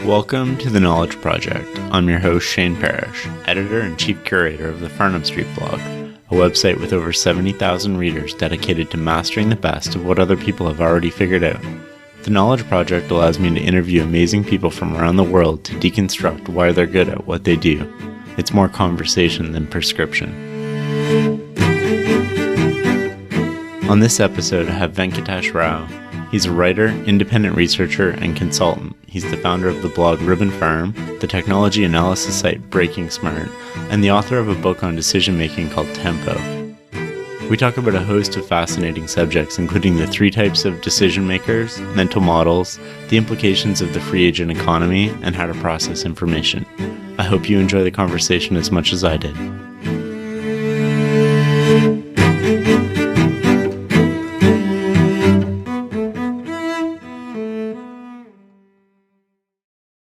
Welcome to the Knowledge Project. I'm your host, Shane Parrish, editor and chief curator of the Farnham Street blog, a website with over 70,000 readers dedicated to mastering the best of what other people have already figured out. The Knowledge Project allows me to interview amazing people from around the world to deconstruct why they're good at what they do. It's more conversation than prescription. On this episode, I have Venkatesh Rao. He's a writer, independent researcher, and consultant. He's the founder of the blog Ribbonfarm, the technology analysis site Breaking Smart, and the author of a book on decision-making called Tempo. We talk about a host of fascinating subjects, including the 3 types of decision makers, mental models, the implications of the free agent economy, and how to process information. I hope you enjoy the conversation as much as I did.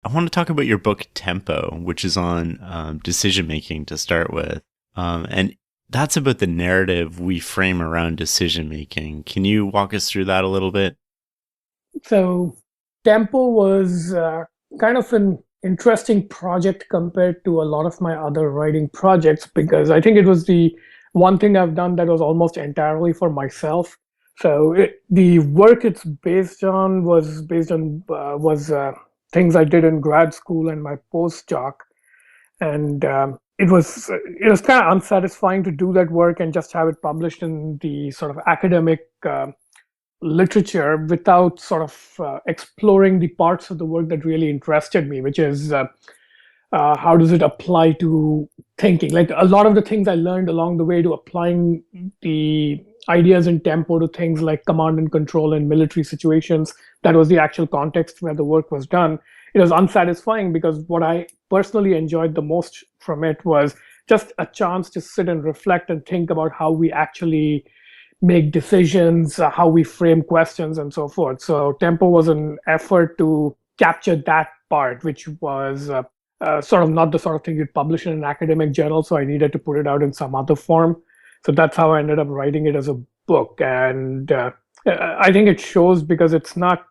I want to talk about your book Tempo, which is on decision making to start with. And that's about the narrative we frame around decision making. Can you walk us through that a little bit? So Tempo was kind of an interesting project compared to a lot of my other writing projects, because I think it was the one thing I've done that was almost entirely for myself. So the work it's based on was things I did in grad school and my postdoc, and it was kind of unsatisfying to do that work and just have it published in the sort of academic literature without sort of exploring the parts of the work that really interested me, which is how does it apply to thinking? Like a lot of the things I learned along the way to applying the ideas in Tempo to things like command and control in military situations, that was the actual context where the work was done. It was unsatisfying because what I personally enjoyed the most from it was just a chance to sit and reflect and think about how we actually make decisions, how we frame questions, and so forth. So Tempo was an effort to capture that part, which was sort of not the sort of thing you'd publish in an academic journal, so I needed to put it out in some other form. So that's how I ended up writing it as a book. And I think it shows because it's not,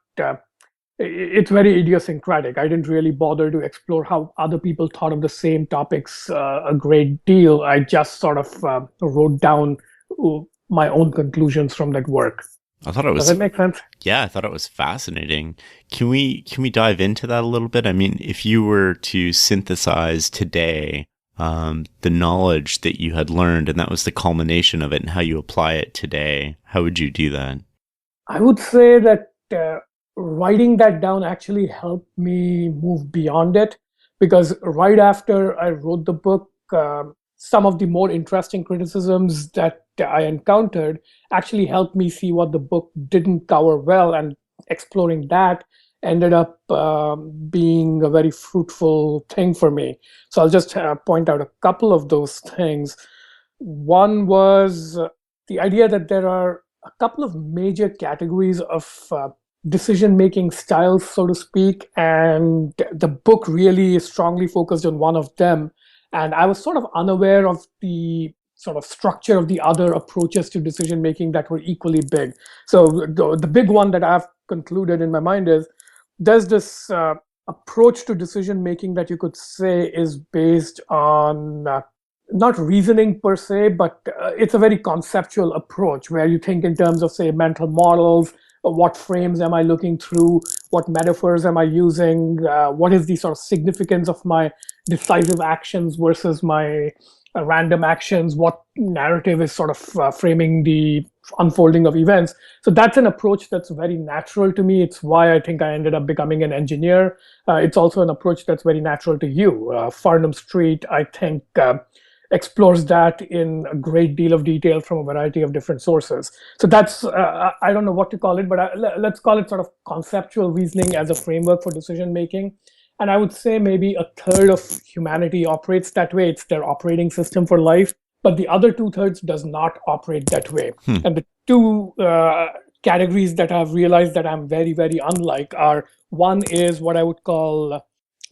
it's very idiosyncratic. I didn't really bother to explore how other people thought of the same topics a great deal. I just sort of wrote down my own conclusions from that work. I thought it was. Does that make sense? Yeah, I thought it was fascinating. Can we dive into that a little bit? I mean, if you were to synthesize today the knowledge that you had learned, and that was the culmination of it, and how you apply it today, how would you do that? I would say that writing that down actually helped me move beyond it, because right after I wrote the book, some of the more interesting criticisms that I encountered actually helped me see what the book didn't cover well, and exploring that ended up being a very fruitful thing for me. So I'll just point out a couple of those things. One was the idea that there are a couple of major categories of decision-making styles, so to speak, and the book really is strongly focused on one of them. And I was sort of unaware of the sort of structure of the other approaches to decision-making that were equally big. So the big one that I've concluded in my mind is there's this approach to decision-making that you could say is based on not reasoning per se, but it's a very conceptual approach where you think in terms of, say, mental models. What frames am I looking through? What metaphors am I using? What is the sort of significance of my decisive actions versus my random actions? What narrative is sort of framing the unfolding of events? So that's an approach that's very natural to me. It's why I think I ended up becoming an engineer. It's also an approach that's very natural to you. Farnham Street, I think, explores that in a great deal of detail from a variety of different sources. So that's, I don't know what to call it, but let's call it sort of conceptual reasoning as a framework for decision making. And I would say maybe a third of humanity operates that way. It's their operating system for life. But the other 2/3 does not operate that way. And the two categories that I've realized that I'm very, very unlike are, one is what I would call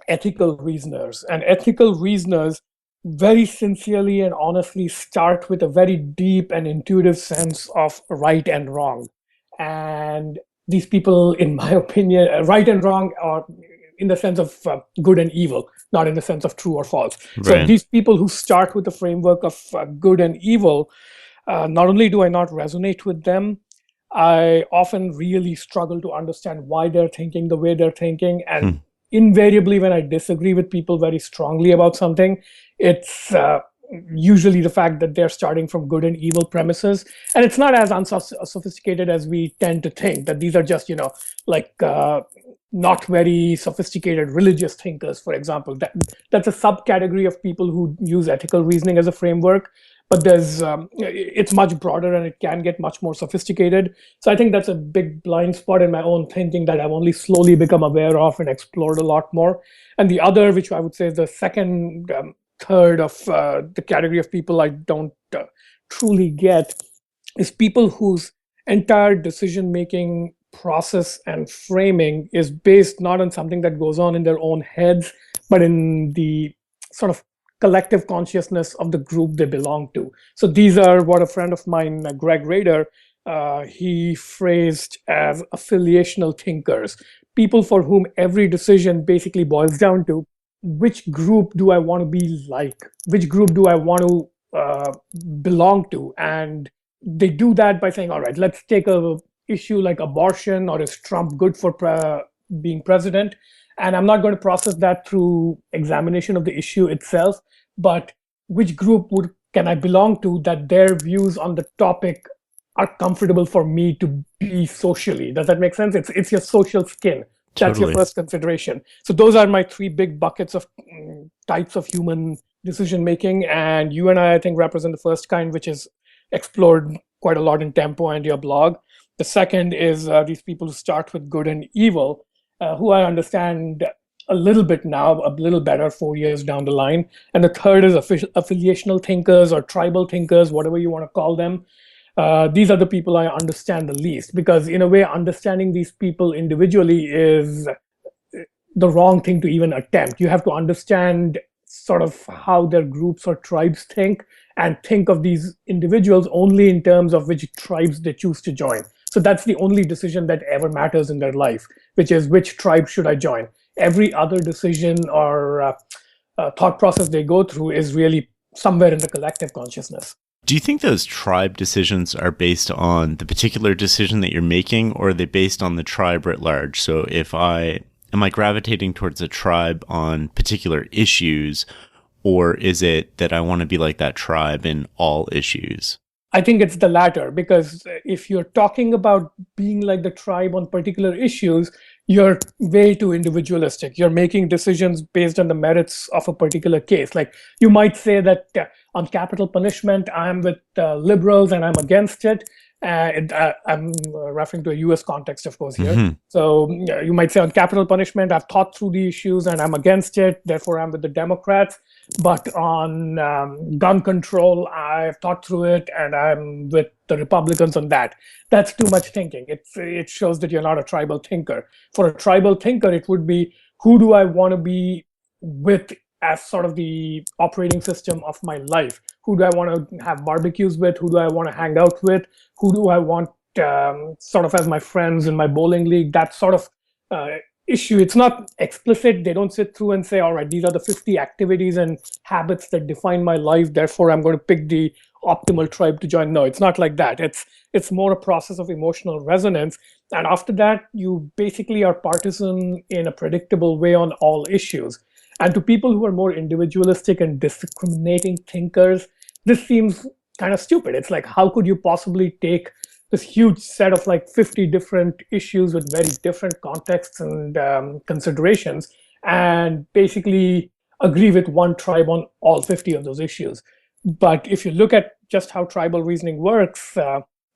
ethical reasoners. And ethical reasoners very sincerely and honestly start with a very deep and intuitive sense of right and wrong. And these people, in my opinion, right and wrong, or in the sense of good and evil, not in the sense of true or false. So Right. these people who start with the framework of good and evil, not only do I not resonate with them, I often really struggle to understand why they're thinking the way they're thinking. And Hmm. invariably, when I disagree with people very strongly about something, it's usually the fact that they're starting from good and evil premises. And it's not as unsophisticated as we tend to think, that these are just, like not very sophisticated religious thinkers, for example. That's a subcategory of people who use ethical reasoning as a framework. But it's much broader and it can get much more sophisticated. So I think that's a big blind spot in my own thinking that I've only slowly become aware of and explored a lot more. And the other, which I would say is the second third of the category of people I don't truly get, is people whose entire decision making process and framing is based not on something that goes on in their own heads, but in the sort of collective consciousness of the group they belong to. So these are what a friend of mine, Greg Rader, he phrased as affiliational thinkers, people for whom every decision basically boils down to which group do I want to be like, which group do I want to belong to. And they do that by saying, all right, let's take a issue like abortion, or is Trump good for being president? And I'm not going to process that through examination of the issue itself, but which group can I belong to that their views on the topic are comfortable for me to be socially. Does that make sense? It's your social skin. That's your Totally. first consideration. So those are my three big buckets of types of human decision making. And you and I think, represent the first kind, which is explored quite a lot in Tempo and your blog. The second is these people who start with good and evil, who I understand a little bit now, a little better 4 years down the line. And the third is affiliational thinkers or tribal thinkers, whatever you want to call them. These are the people I understand the least, because in a way, understanding these people individually is the wrong thing to even attempt. You have to understand sort of how their groups or tribes think, and think of these individuals only in terms of which tribes they choose to join. So that's the only decision that ever matters in their life, which is which tribe should I join. Every other decision or thought process they go through is really somewhere in the collective consciousness. Do you think those tribe decisions are based on the particular decision that you're making, or are they based on the tribe writ large? So am I gravitating towards a tribe on particular issues, or is it that I want to be like that tribe in all issues? I think it's the latter, because if you're talking about being like the tribe on particular issues, you're way too individualistic. You're making decisions based on the merits of a particular case. Like, you might say that on capital punishment, I'm with liberals and I'm against it. I'm referring to a US context, of course, here. Mm-hmm. So you might say on capital punishment, I've thought through the issues and I'm against it. Therefore, I'm with the Democrats. But on gun control, I've thought through it and I'm with the Republicans on that. That's too much thinking. It shows that you're not a tribal thinker. For a tribal thinker, it would be, who do I want to be with as sort of the operating system of my life? Who do I want to have barbecues with? Who do I want to hang out with? Who do I want sort of as my friends in my bowling league? That sort of issue. It's not explicit. They don't sit through and say, all right, these are the 50 activities and habits that define my life, therefore I'm going to pick the optimal tribe to join. No, it's not like that. It's more a process of emotional resonance. And after that, you basically are partisan in a predictable way on all issues. And to people who are more individualistic and discriminating thinkers, this seems kind of stupid. It's like, how could you possibly take this huge set of like 50 different issues with very different contexts and considerations, and basically agree with one tribe on all 50 of those issues? But if you look at just how tribal reasoning works,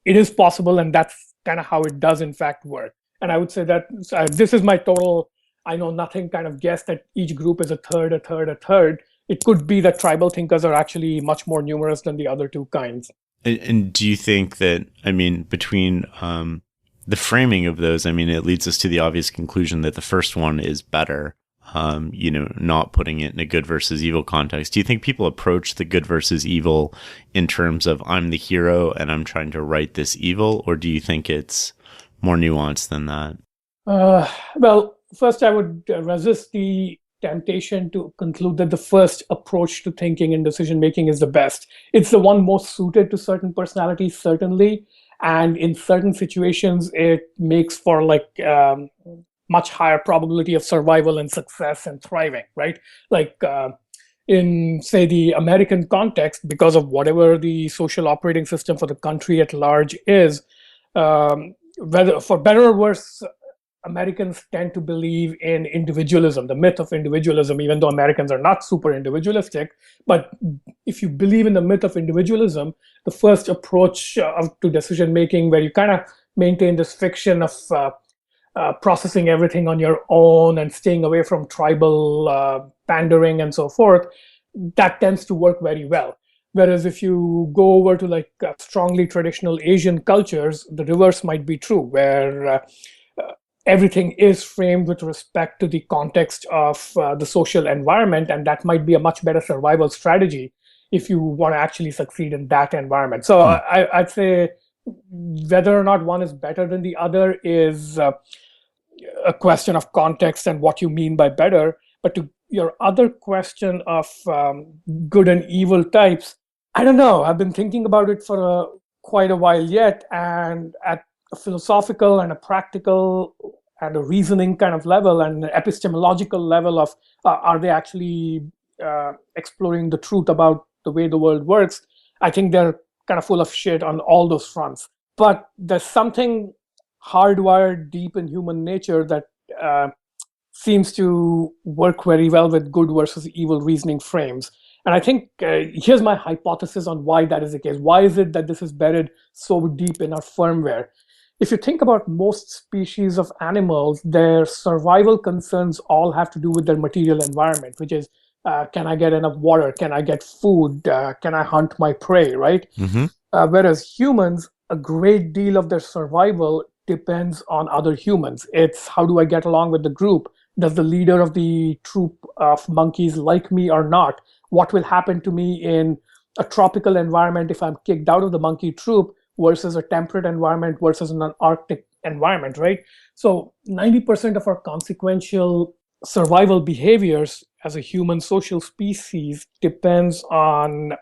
it is possible, and that's kind of how it does in fact work. And I would say that this is my total I know nothing kind of guess that each group is a third, a third, a third. It could be that tribal thinkers are actually much more numerous than the other two kinds. And do you think that, I mean, between the framing of those, I mean, it leads us to the obvious conclusion that the first one is better, not putting it in a good versus evil context. Do you think people approach the good versus evil in terms of, I'm the hero and I'm trying to right this evil? Or do you think it's more nuanced than that? Well, first I would resist the temptation to conclude that the first approach to thinking and decision making is the best. It's the one most suited to certain personalities, certainly, and in certain situations, it makes for like much higher probability of survival and success and thriving, right? Like in, say, the American context, because of whatever the social operating system for the country at large is, whether for better or worse, Americans tend to believe in individualism, the myth of individualism, even though Americans are not super individualistic. But if you believe in the myth of individualism, the first approach to decision making, where you kind of maintain this fiction of processing everything on your own and staying away from tribal pandering and so forth, that tends to work very well. Whereas if you go over to like strongly traditional Asian cultures, the reverse might be true, where everything is framed with respect to the context of the social environment, and that might be a much better survival strategy if you want to actually succeed in that environment. So I'd say whether or not one is better than the other is a question of context and what you mean by better. But to your other question of good and evil types, I don't know. I've been thinking about it for quite a while yet, and at a philosophical and a practical and a reasoning kind of level and an epistemological level of are they actually exploring the truth about the way the world works, I think they're kind of full of shit on all those fronts. But there's something hardwired deep in human nature that seems to work very well with good versus evil reasoning frames. And I think here's my hypothesis on why that is the case. Why is it that this is buried so deep in our firmware? If you think about most species of animals, their survival concerns all have to do with their material environment, which is, can I get enough water? Can I get food? Can I hunt my prey, right? Mm-hmm. Whereas humans, a great deal of their survival depends on other humans. It's how do I get along with the group? Does the leader of the troop of monkeys like me or not? What will happen to me in a tropical environment if I'm kicked out of the monkey troop versus a temperate environment versus an Arctic environment, right? So 90% of our consequential survival behaviors as a human social species depends on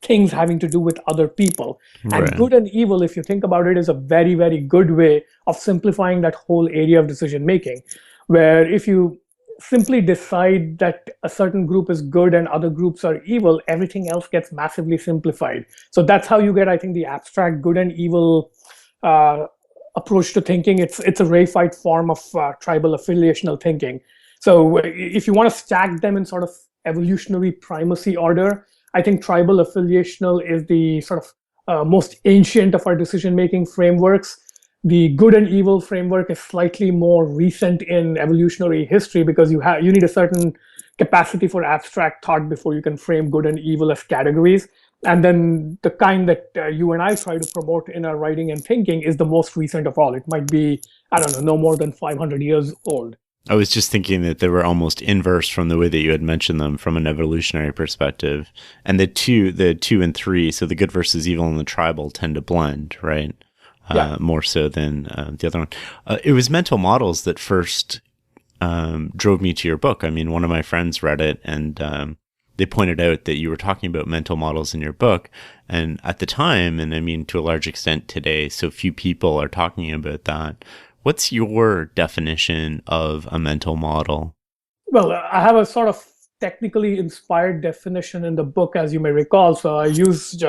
things having to do with other people. Right. And good and evil, if you think about it, is a very, very good way of simplifying that whole area of decision making, where if you simply decide that a certain group is good and other groups are evil, everything else gets massively simplified. So that's how you get, I think, the abstract good and evil approach to thinking. It's a reified form of tribal affiliational thinking. So if you want to stack them in sort of evolutionary primacy order, I think tribal affiliational is the sort of most ancient of our decision-making frameworks. The good and evil framework is slightly more recent in evolutionary history because you need a certain capacity for abstract thought before you can frame good and evil as categories. And then the kind that you and I try to promote in our writing and thinking is the most recent of all. It might be, I don't know, no more than 500 years old. I was just thinking that they were almost inverse from the way that you had mentioned them from an evolutionary perspective. And the two and three, so the good versus evil and the tribal tend to blend, right? Yeah. More so than the other one. It was mental models that first drove me to your book. I mean, one of my friends read it and they pointed out that you were talking about mental models in your book. And at the time, and I mean, to a large extent today, so few people are talking about that. What's your definition of a mental model? Well, I have a sort of technically inspired definition in the book, as you may recall. So I used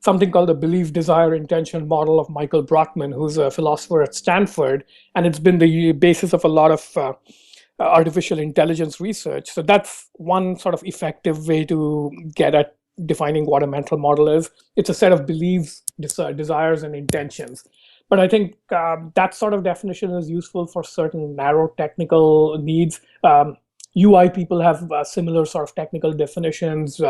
something called the belief, desire, intention model of Michael Brockman, who's a philosopher at Stanford. And it's been the basis of a lot of artificial intelligence research. So that's one sort of effective way to get at defining what a mental model is. It's a set of beliefs, desires, and intentions. But I think that sort of definition is useful for certain narrow technical needs. UI people have similar sort of technical definitions.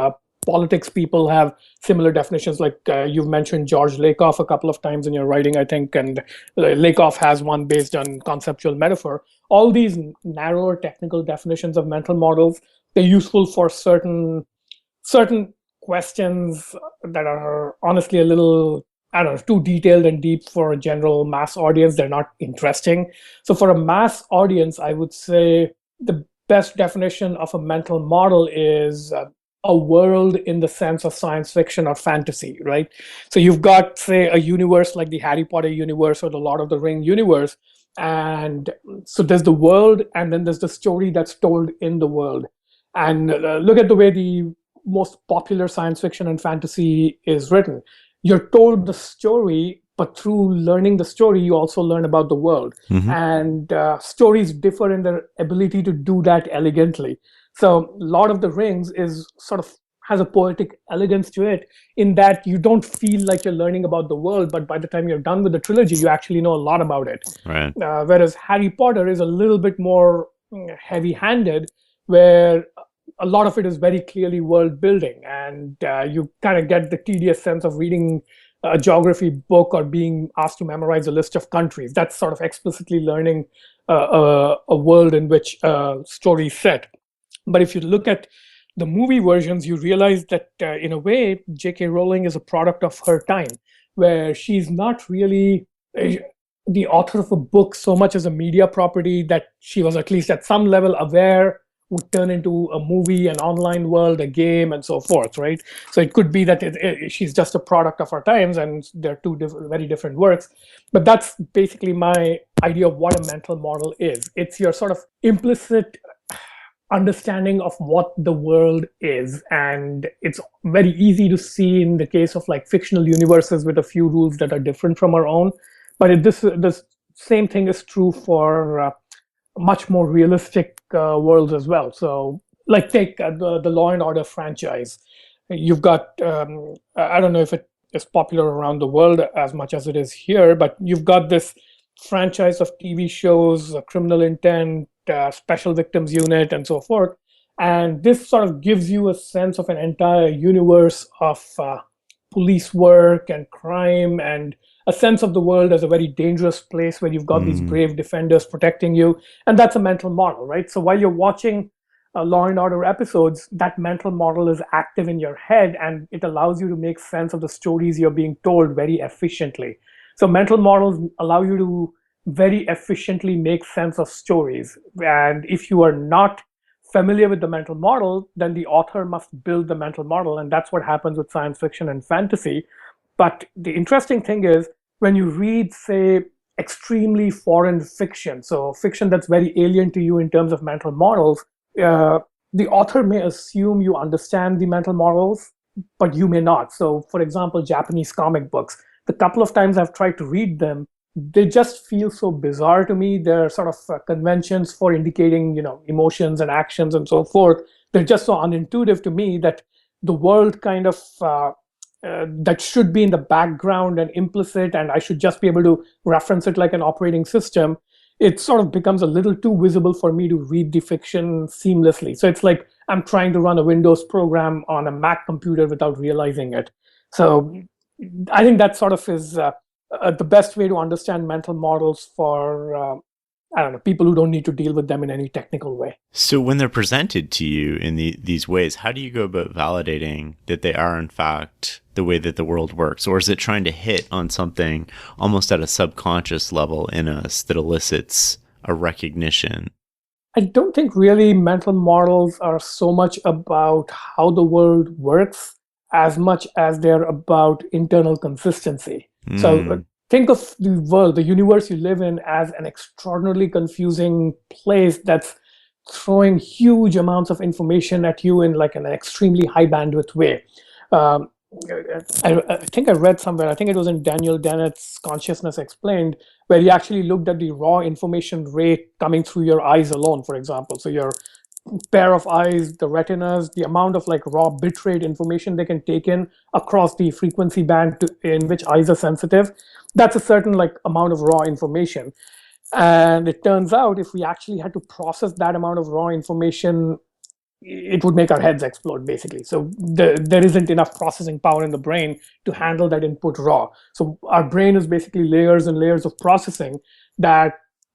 Politics people have similar definitions, like you've mentioned George Lakoff a couple of times in your writing, I think, and Lakoff has one based on conceptual metaphor. All these narrower technical definitions of mental models, they're useful for certain questions that are honestly a little, I don't know, too detailed and deep for a general mass audience. They're not interesting. So for a mass audience, I would say the best definition of a mental model is a world in the sense of science fiction or fantasy, right? So you've got, say, a universe like the Harry Potter universe or the Lord of the Ring universe. And so there's the world, and then there's the story that's told in the world. And look at the way the most popular science fiction and fantasy is written. You're told the story, but through learning the story, you also learn about the world. Hmm. And stories differ in their ability to do that elegantly. So Lord of the Rings is sort of has a poetic elegance to it in that you don't feel like you're learning about the world, but by the time you're done with the trilogy, you actually know a lot about it. Right. Whereas Harry Potter is a little bit more heavy-handed, where a lot of it is very clearly world building, and you kind of get the tedious sense of reading a geography book or being asked to memorize a list of countries. That's sort of explicitly learning a world in which a story is set. But if you look at the movie versions, you realize that in a way, J.K. Rowling is a product of her time, where she's not really the author of a book so much as a media property that she was at least at some level aware would turn into a movie, an online world, a game, and so forth, right? So it could be that she's just a product of our times, and they're two very different works. But that's basically my idea of what a mental model is. It's your sort of implicit understanding of what the world is, and it's very easy to see in the case of like fictional universes with a few rules that are different from our own. But this same thing is true for much more realistic worlds as well. So, like take the Law and Order franchise. You've got I don't know if it is popular around the world as much as it is here, but you've got this franchise of TV shows, Criminal Intent, Special Victims Unit, and so forth. And this sort of gives you a sense of an entire universe of police work and crime, and a sense of the world as a very dangerous place where you've got these Mm. brave defenders protecting you. And that's a mental model, right? So while you're watching Law and Order episodes, that mental model is active in your head, and it allows you to make sense of the stories you're being told very efficiently. So mental models allow you to very efficiently make sense of stories. And if you are not familiar with the mental model, then the author must build the mental model. And that's what happens with science fiction and fantasy. But the interesting thing is when you read, say, extremely foreign fiction, so fiction that's very alien to you in terms of mental models, the author may assume you understand the mental models, but you may not. So, for example, Japanese comic books, the couple of times I've tried to read them, they just feel so bizarre to me. They're sort of conventions for indicating, emotions and actions and so forth. They're just so unintuitive to me that the world kind of that should be in the background and implicit, and I should just be able to reference it like an operating system. It sort of becomes a little too visible for me to read the fiction seamlessly. So it's like I'm trying to run a Windows program on a Mac computer without realizing it. So I think that sort of is the best way to understand mental models for I don't know, people who don't need to deal with them in any technical way. So when they're presented to you in these ways, how do you go about validating that they are in fact the way that the world works? Or is it trying to hit on something almost at a subconscious level in us that elicits a recognition? I don't think really mental models are so much about how the world works as much as they're about internal consistency. So Mm. think of the world, the universe you live in, as an extraordinarily confusing place that's throwing huge amounts of information at you in like an extremely high bandwidth way. Um, I think I read somewhere, I think it was in Daniel Dennett's Consciousness Explained, where he actually looked at the raw information rate coming through your eyes alone, for example. So your pair of eyes, the retinas, the amount of like raw bitrate information they can take in across the frequency band in which eyes are sensitive. That's a certain like amount of raw information. And it turns out if we actually had to process that amount of raw information, it would make our heads explode basically. So there isn't enough processing power in the brain to handle that input raw. So our brain is basically layers and layers of processing that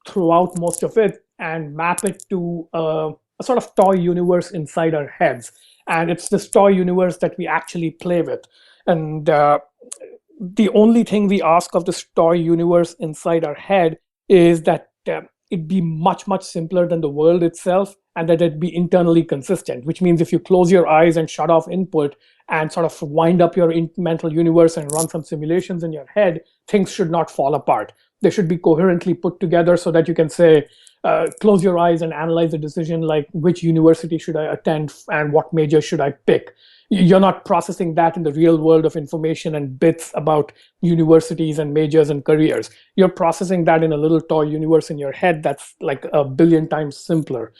throw out most of it and map it to a sort of toy universe inside our heads. And it's this toy universe that we actually play with. And the only thing we ask of this toy universe inside our head is that it be much, much simpler than the world itself, and that it be internally consistent, which means if you close your eyes and shut off input and sort of wind up your mental universe and run some simulations in your head, things should not fall apart. They should be coherently put together so that you can say, close your eyes and analyze a decision like which university should I attend and what major should I pick. You're not processing that in the real world of information and bits about universities and majors and careers. You're processing that in a little toy universe in your head that's like a billion times simpler.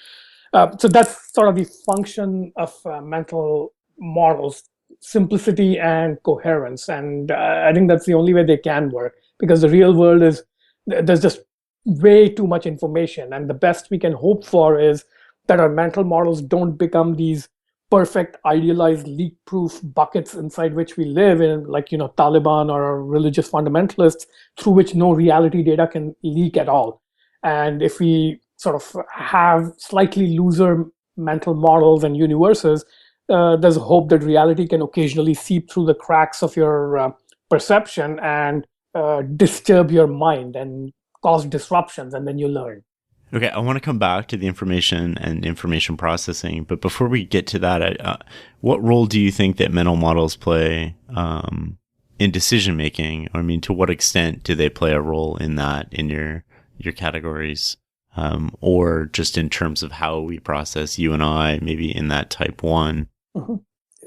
So that's sort of the function of mental models: simplicity and coherence. And I think that's the only way they can work, because the real world is, there's just way too much information. And the best we can hope for is that our mental models don't become these perfect, idealized, leak-proof buckets inside which we live in, like, Taliban or religious fundamentalists, through which no reality data can leak at all. And if we sort of have slightly looser mental models and universes, there's a hope that reality can occasionally seep through the cracks of your perception and disturb your mind and cause disruptions, and then you learn. Okay, I want to come back to the information and information processing, but before we get to that, what role do you think that mental models play in decision making? I mean, to what extent do they play a role in that, in your categories, or just in terms of how we process, you and I, maybe in that type 1? Mm-hmm.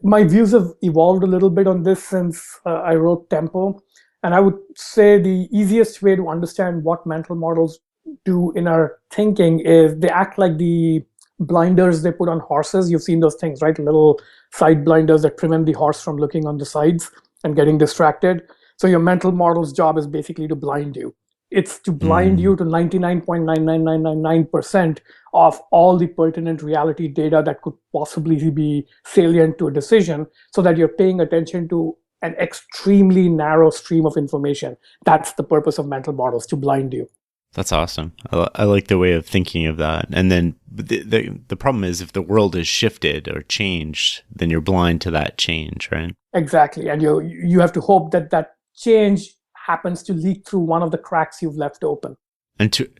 My views have evolved a little bit on this since I wrote Tempo, and I would say the easiest way to understand what mental models do in our thinking is they act like the blinders they put on horses. You've seen those things, right? Little side blinders that prevent the horse from looking on the sides and getting distracted. So your mental model's job is basically to blind you. It's to blind you to 99.99999% of all the pertinent reality data that could possibly be salient to a decision, so that you're paying attention to an extremely narrow stream of information. That's the purpose of mental models, to blind you. That's awesome. I like the way of thinking of that. And then the problem is, if the world is shifted or changed, then you're blind to that change, right? Exactly. And you have to hope that that change happens to leak through one of the cracks you've left open.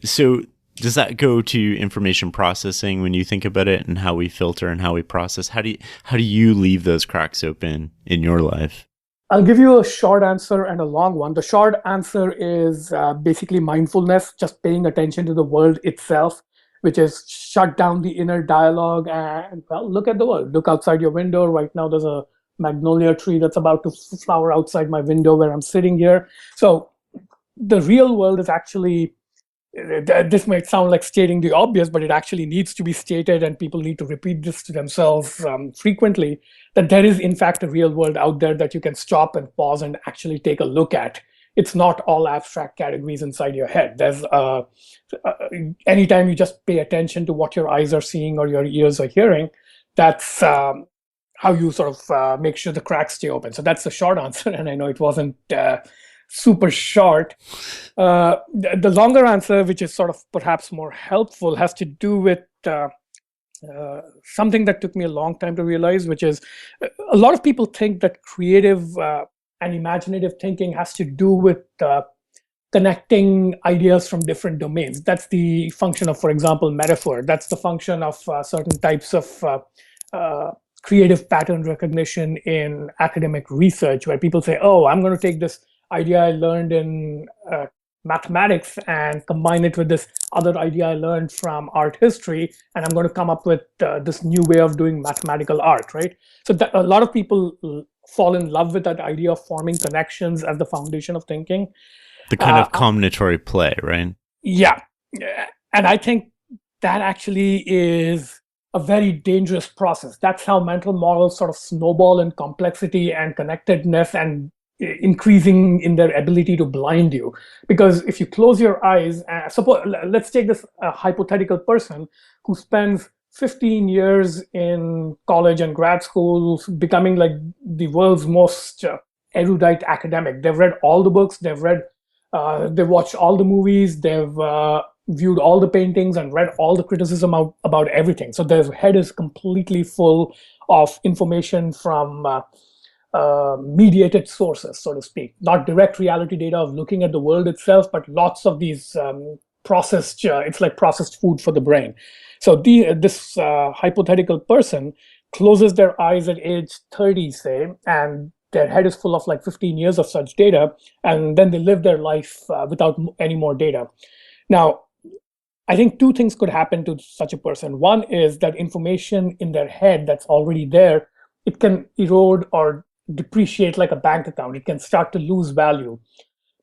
So does that go to information processing when you think about it, and how we filter and how we process? How do you leave those cracks open in your life? I'll give you a short answer and a long one. The short answer is basically mindfulness, just paying attention to the world itself, which is shut down the inner dialogue and, well, look at the world. Look outside your window. Right now, there's a magnolia tree that's about to flower outside my window where I'm sitting here. So the real world is actually, this might sound like stating the obvious, but it actually needs to be stated, and people need to repeat this to themselves frequently, that there is in fact a real world out there that you can stop and pause and actually take a look at. It's not all abstract categories inside your head. There's anytime you just pay attention to what your eyes are seeing or your ears are hearing, that's how you sort of make sure the cracks stay open. So that's the short answer, and I know it wasn't super short. The longer answer, which is sort of perhaps more helpful, has to do with something that took me a long time to realize, which is a lot of people think that creative and imaginative thinking has to do with connecting ideas from different domains. That's the function of, for example, metaphor. That's the function of certain types of creative pattern recognition in academic research, where people say, oh, I'm going to take this idea I learned in mathematics and combine it with this other idea I learned from art history, and I'm going to come up with this new way of doing mathematical art, right? So a lot of people fall in love with that idea of forming connections as the foundation of thinking. The kind of combinatory play, right? Yeah. And I think that actually is a very dangerous process. That's how mental models sort of snowball in complexity and connectedness and increasing in their ability to blind you. Because if you close your eyes, let's take this hypothetical person who spends 15 years in college and grad school becoming like the world's most erudite academic. They've read all the books, they've watched all the movies, they've viewed all the paintings and read all the criticism about everything. So their head is completely full of information from mediated sources, so to speak, not direct reality data of looking at the world itself, but lots of these processed, it's like processed food for the brain. So this hypothetical person closes their eyes at age 30, say, and their head is full of like 15 years of such data, and then they live their life without any more data. Now, I think two things could happen to such a person. One is that information in their head that's already there, it can erode or depreciate like a bank account. It can start to lose value.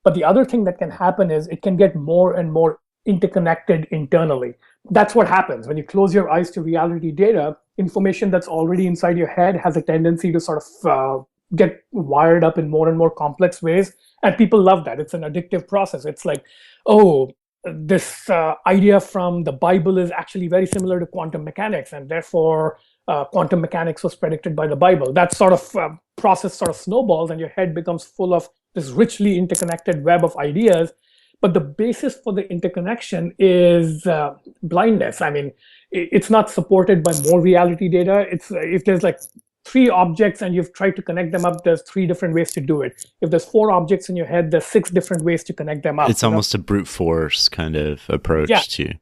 But the other thing that can happen is it can get more and more interconnected internally. That's what happens when you close your eyes to reality data. Information that's already inside your head has a tendency to sort of get wired up in more and more complex ways. And people love that. It's an addictive process. It's like, oh, this idea from the Bible is actually very similar to quantum mechanics, and therefore quantum mechanics was predicted by the Bible. That sort of process sort of snowballs, and your head becomes full of this richly interconnected web of ideas. But the basis for the interconnection is blindness. I mean, it's not supported by more reality data. It's if there's like three objects and you've tried to connect them up, there's three different ways to do it. If there's four objects in your head, there's six different ways to connect them up. It's almost a brute force kind of approach to.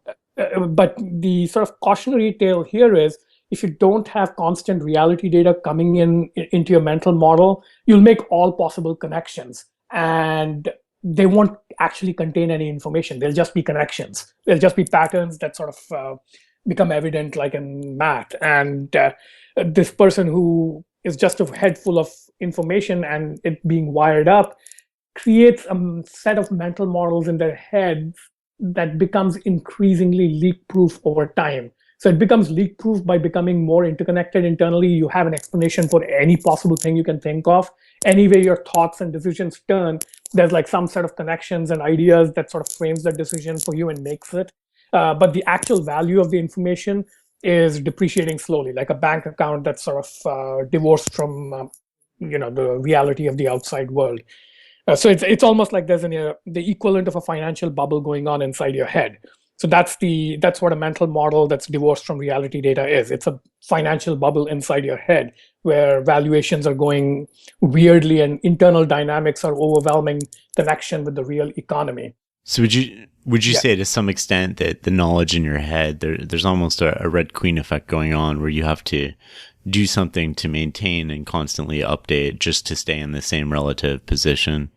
But the sort of cautionary tale here is if you don't have constant reality data coming into your mental model, you'll make all possible connections, and they won't actually contain any information. They'll just be connections. They'll just be patterns that sort of become evident like in math. And this person who is just a head full of information and it being wired up creates a set of mental models in their heads that becomes increasingly leak-proof over time. So it becomes leak-proof by becoming more interconnected internally. You have an explanation for any possible thing you can think of. Any way your thoughts and decisions turn, there's like some set of connections and ideas that sort of frames that decision for you and makes it. But the actual value of the information is depreciating slowly, like a bank account that's sort of divorced from the reality of the outside world. So it's almost like there's the equivalent of a financial bubble going on inside your head. So that's what a mental model that's divorced from reality data is. It's a financial bubble inside your head where valuations are going weirdly and internal dynamics are overwhelming connection with the real economy. So would you say to some extent that the knowledge in your head, there's almost a Red Queen effect going on where you have to do something to maintain and constantly update just to stay in the same relative position?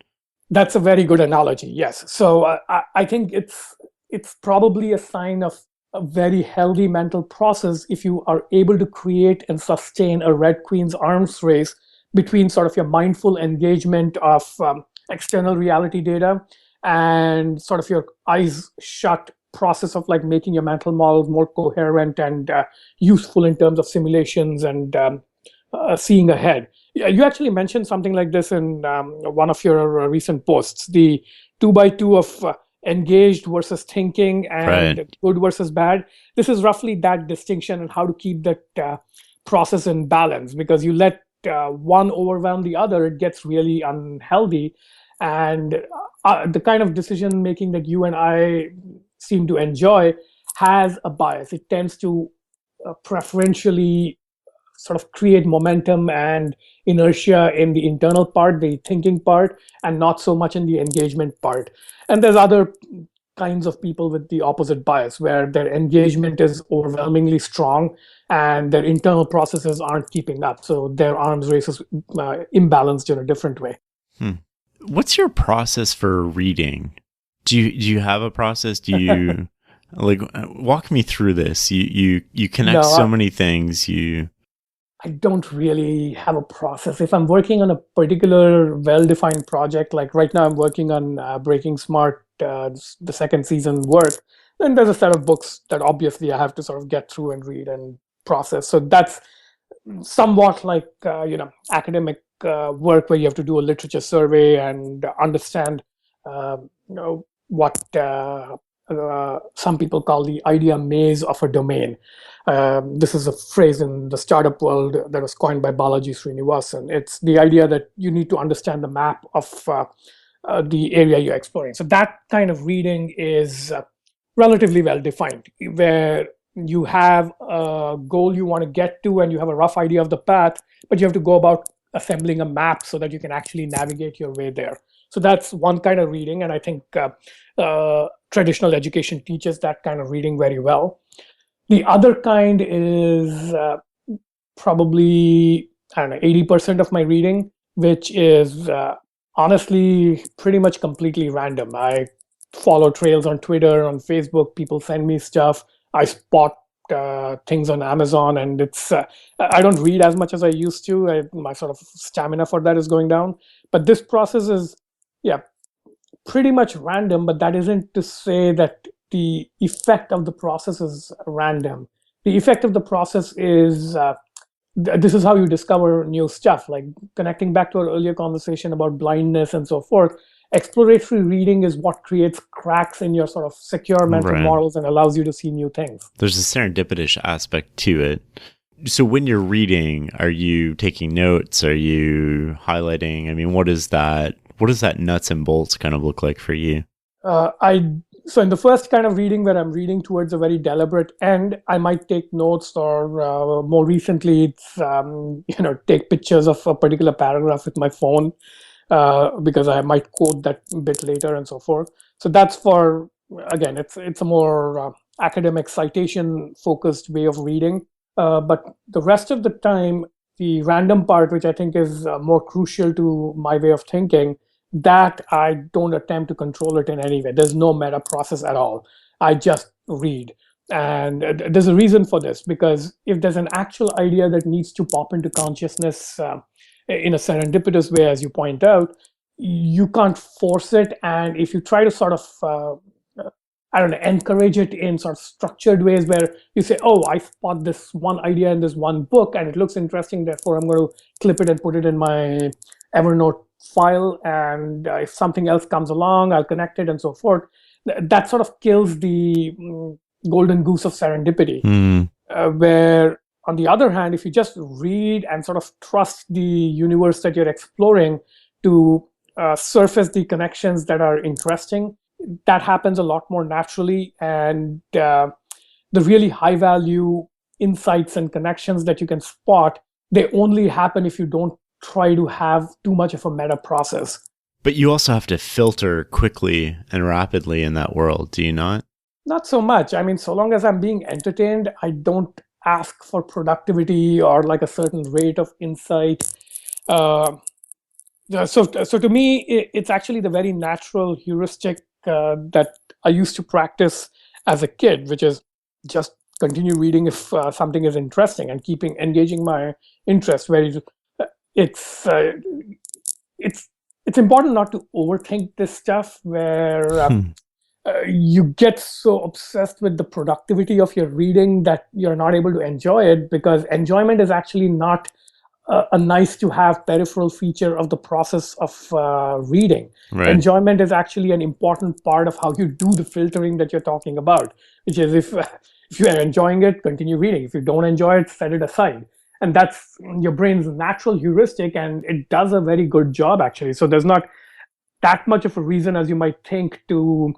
That's a very good analogy, yes. So I think it's probably a sign of a very healthy mental process if you are able to create and sustain a Red Queen's arms race between sort of your mindful engagement of external reality data and sort of your eyes shut process of like making your mental models more coherent and useful in terms of simulations and seeing ahead. You actually mentioned something like this in one of your recent posts, the 2x2 of engaged versus thinking and Right. good versus bad. This is roughly that distinction and how to keep that process in balance, because you let one overwhelm the other, it gets really unhealthy. And the kind of decision making that you and I seem to enjoy has a bias. It tends to preferentially sort of create momentum and inertia in the internal part, the thinking part, and not so much in the engagement part. And there's other kinds of people with the opposite bias where their engagement is overwhelmingly strong and their internal processes aren't keeping up. So their arms race is imbalanced in a different way. What's your process for reading? Do you have a process? Do you like walk me through this? You connect so many things. I don't really have a process. If I'm working on a particular well-defined project, like right now I'm working on Breaking Smart, the second season work, then there's a set of books that obviously I have to sort of get through and read and process. So that's somewhat like academic work where you have to do a literature survey and understand what some people call the idea maze of a domain. This is a phrase in the startup world that was coined by Balaji Srinivasan. It's the idea that you need to understand the map of the area you're exploring. So that kind of reading is relatively well defined, where you have a goal you want to get to and you have a rough idea of the path, but you have to go about assembling a map so that you can actually navigate your way there. So that's one kind of reading, and I think traditional education teaches that kind of reading very well. The other kind is probably, I don't know, 80% of my reading, which is honestly pretty much completely random. I follow trails on Twitter, on Facebook. People send me stuff. I spot things on Amazon, and I don't read as much as I used to. My sort of stamina for that is going down. But this process is, yeah, pretty much random. But that isn't to say that the effect of the process is random. The effect of the process is this is how you discover new stuff. Like connecting back to our earlier conversation about blindness and so forth, exploratory reading is what creates cracks in your sort of secure mental Right. models and allows you to see new things. There's a serendipitous aspect to it. So when you're reading, are you taking notes? Are you highlighting? I mean, what is that? What does that nuts and bolts kind of look like for you? So in the first kind of reading where I'm reading towards a very deliberate end, I might take notes, or more recently, it's take pictures of a particular paragraph with my phone because I might quote that bit later and so forth. So that's for, again, it's a more academic citation focused way of reading. But the rest of the time, the random part, which I think is more crucial to my way of thinking, that I don't attempt to control it in any way. There's no meta process at all. I just read. And there's a reason for this, because if there's an actual idea that needs to pop into consciousness in a serendipitous way, as you point out, you can't force it. And if you try to sort of, I don't know, encourage it in sort of structured ways where you say, oh, I spot this one idea in this one book and it looks interesting, therefore I'm going to clip it and put it in my Evernote file, and if something else comes along, I'll connect it and so forth. That sort of kills the golden goose of serendipity. Where, on the other hand, if you just read and sort of trust the universe that you're exploring to surface the connections that are interesting, that happens a lot more naturally. And the really high value insights and connections that you can spot, they only happen if you don't try to have too much of a meta process. But you also have to filter quickly and rapidly in that world, do you not? Not so much. I mean, so long as I'm being entertained, I don't ask for productivity or like a certain rate of insight. So to me, it's actually the very natural heuristic that I used to practice as a kid, which is just continue reading if something is interesting and keeping engaging my interest. Where it's it's important not to overthink this stuff, where you get so obsessed with the productivity of your reading that you're not able to enjoy it, because enjoyment is actually not a nice to have peripheral feature of the process of reading. Right. Enjoyment is actually an important part of how you do the filtering that you're talking about, which is if you are enjoying it, continue reading. If you don't enjoy it, set it aside. And that's your brain's natural heuristic, and it does a very good job, actually. So there's not that much of a reason as you might think to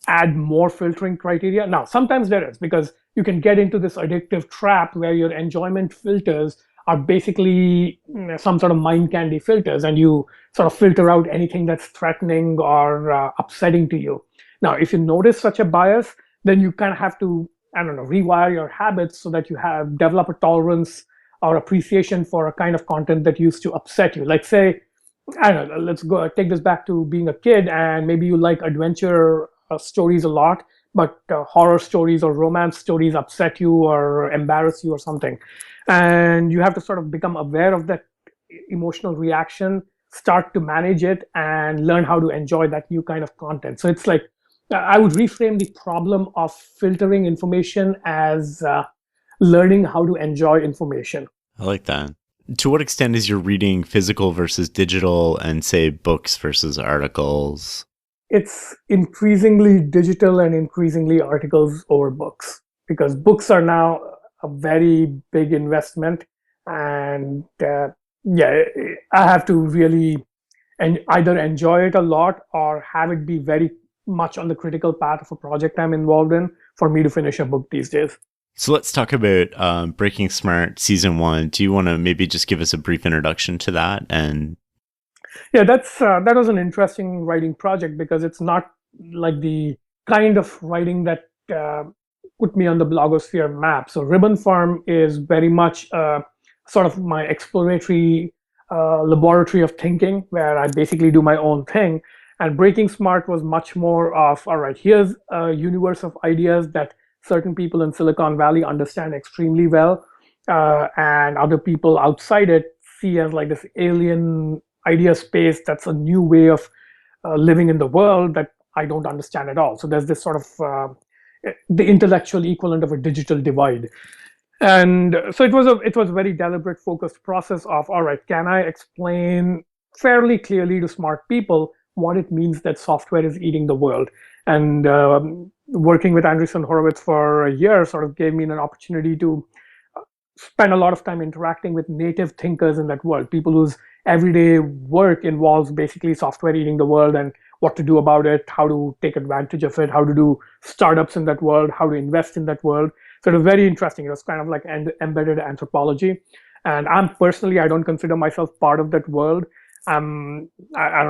add more filtering criteria. Now, sometimes there is, because you can get into this addictive trap where your enjoyment filters are basically some sort of mind candy filters, and you sort of filter out anything that's threatening or upsetting to you. Now, if you notice such a bias, then you kind of have to, I don't know, rewire your habits so that you have develop a tolerance or appreciation for a kind of content that used to upset you. Like, say, I don't know, let's go take this back to being a kid, and maybe you like adventure stories a lot, but horror stories or romance stories upset you or embarrass you or something. And you have to sort of become aware of that emotional reaction, start to manage it, and learn how to enjoy that new kind of content. So it's like, I would reframe the problem of filtering information as learning how to enjoy information. I like that. To what extent is your reading physical versus digital, and say books versus articles? It's increasingly digital and increasingly articles over books, because books are now a very big investment. And yeah, I have to really either enjoy it a lot or have it be very much on the critical path of a project I'm involved in for me to finish a book these days. So let's talk about Breaking Smart Season 1. Do you want to maybe just give us a brief introduction to that? And Yeah, that was an interesting writing project because it's not like the kind of writing that put me on the blogosphere map. So Ribbon Farm is very much sort of my exploratory laboratory of thinking, where I basically do my own thing. And Breaking Smart was much more of, all right, here's a universe of ideas that certain people in Silicon Valley understand extremely well, and other people outside it see as like this alien idea space that's a new way of living in the world that I don't understand at all. So there's this sort of the intellectual equivalent of a digital divide. And so it was a very deliberate, focused process of, all right, can I explain fairly clearly to smart people what it means that software is eating the world? And working with Andreessen Horowitz for a year sort of gave me an opportunity to spend a lot of time interacting with native thinkers in that world, people whose everyday work involves basically software eating the world and what to do about it, how to take advantage of it, how to do startups in that world, how to invest in that world. So it was very interesting. It was kind of like embedded anthropology. And I don't consider myself part of that world. I don't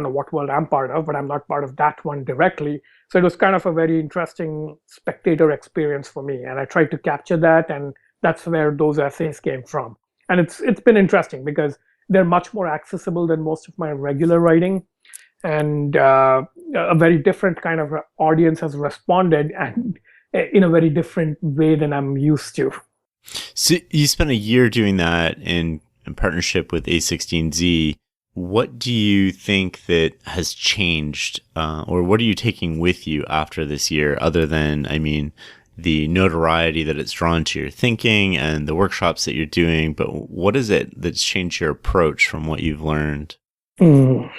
know what world I'm part of, but I'm not part of that one directly. So it was kind of a very interesting spectator experience for me. And I tried to capture that, and that's where those essays came from. And it's been interesting because they're much more accessible than most of my regular writing, and a very different kind of audience has responded, and in a very different way than I'm used to. so you spent a year doing that in partnership with A16Z. What do you think that has changed, or what are you taking with you after this year, other than, I mean, the notoriety that it's drawn to your thinking and the workshops that you're doing, but what is it that's changed your approach from what you've learned? Mm,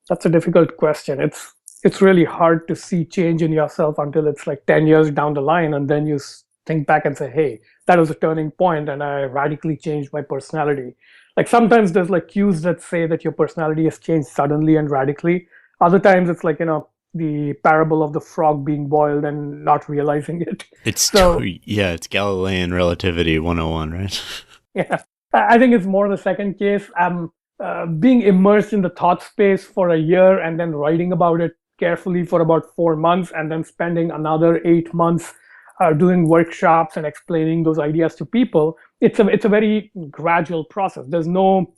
that's a difficult question. It's really hard to see change in yourself until it's like 10 years down the line, and then you think back and say, hey, that was a turning point and I radically changed my personality. Like sometimes there's like cues that say that your personality has changed suddenly and radically. Other times it's like, the parable of the frog being boiled and not realizing it. So Yeah, it's Galilean relativity 101, right? yeah, I think it's more the second case. I'm being immersed in the thought space for a year and then writing about it carefully for about 4 months, and then spending another 8 months doing workshops and explaining those ideas to people. It's a very gradual process. There's no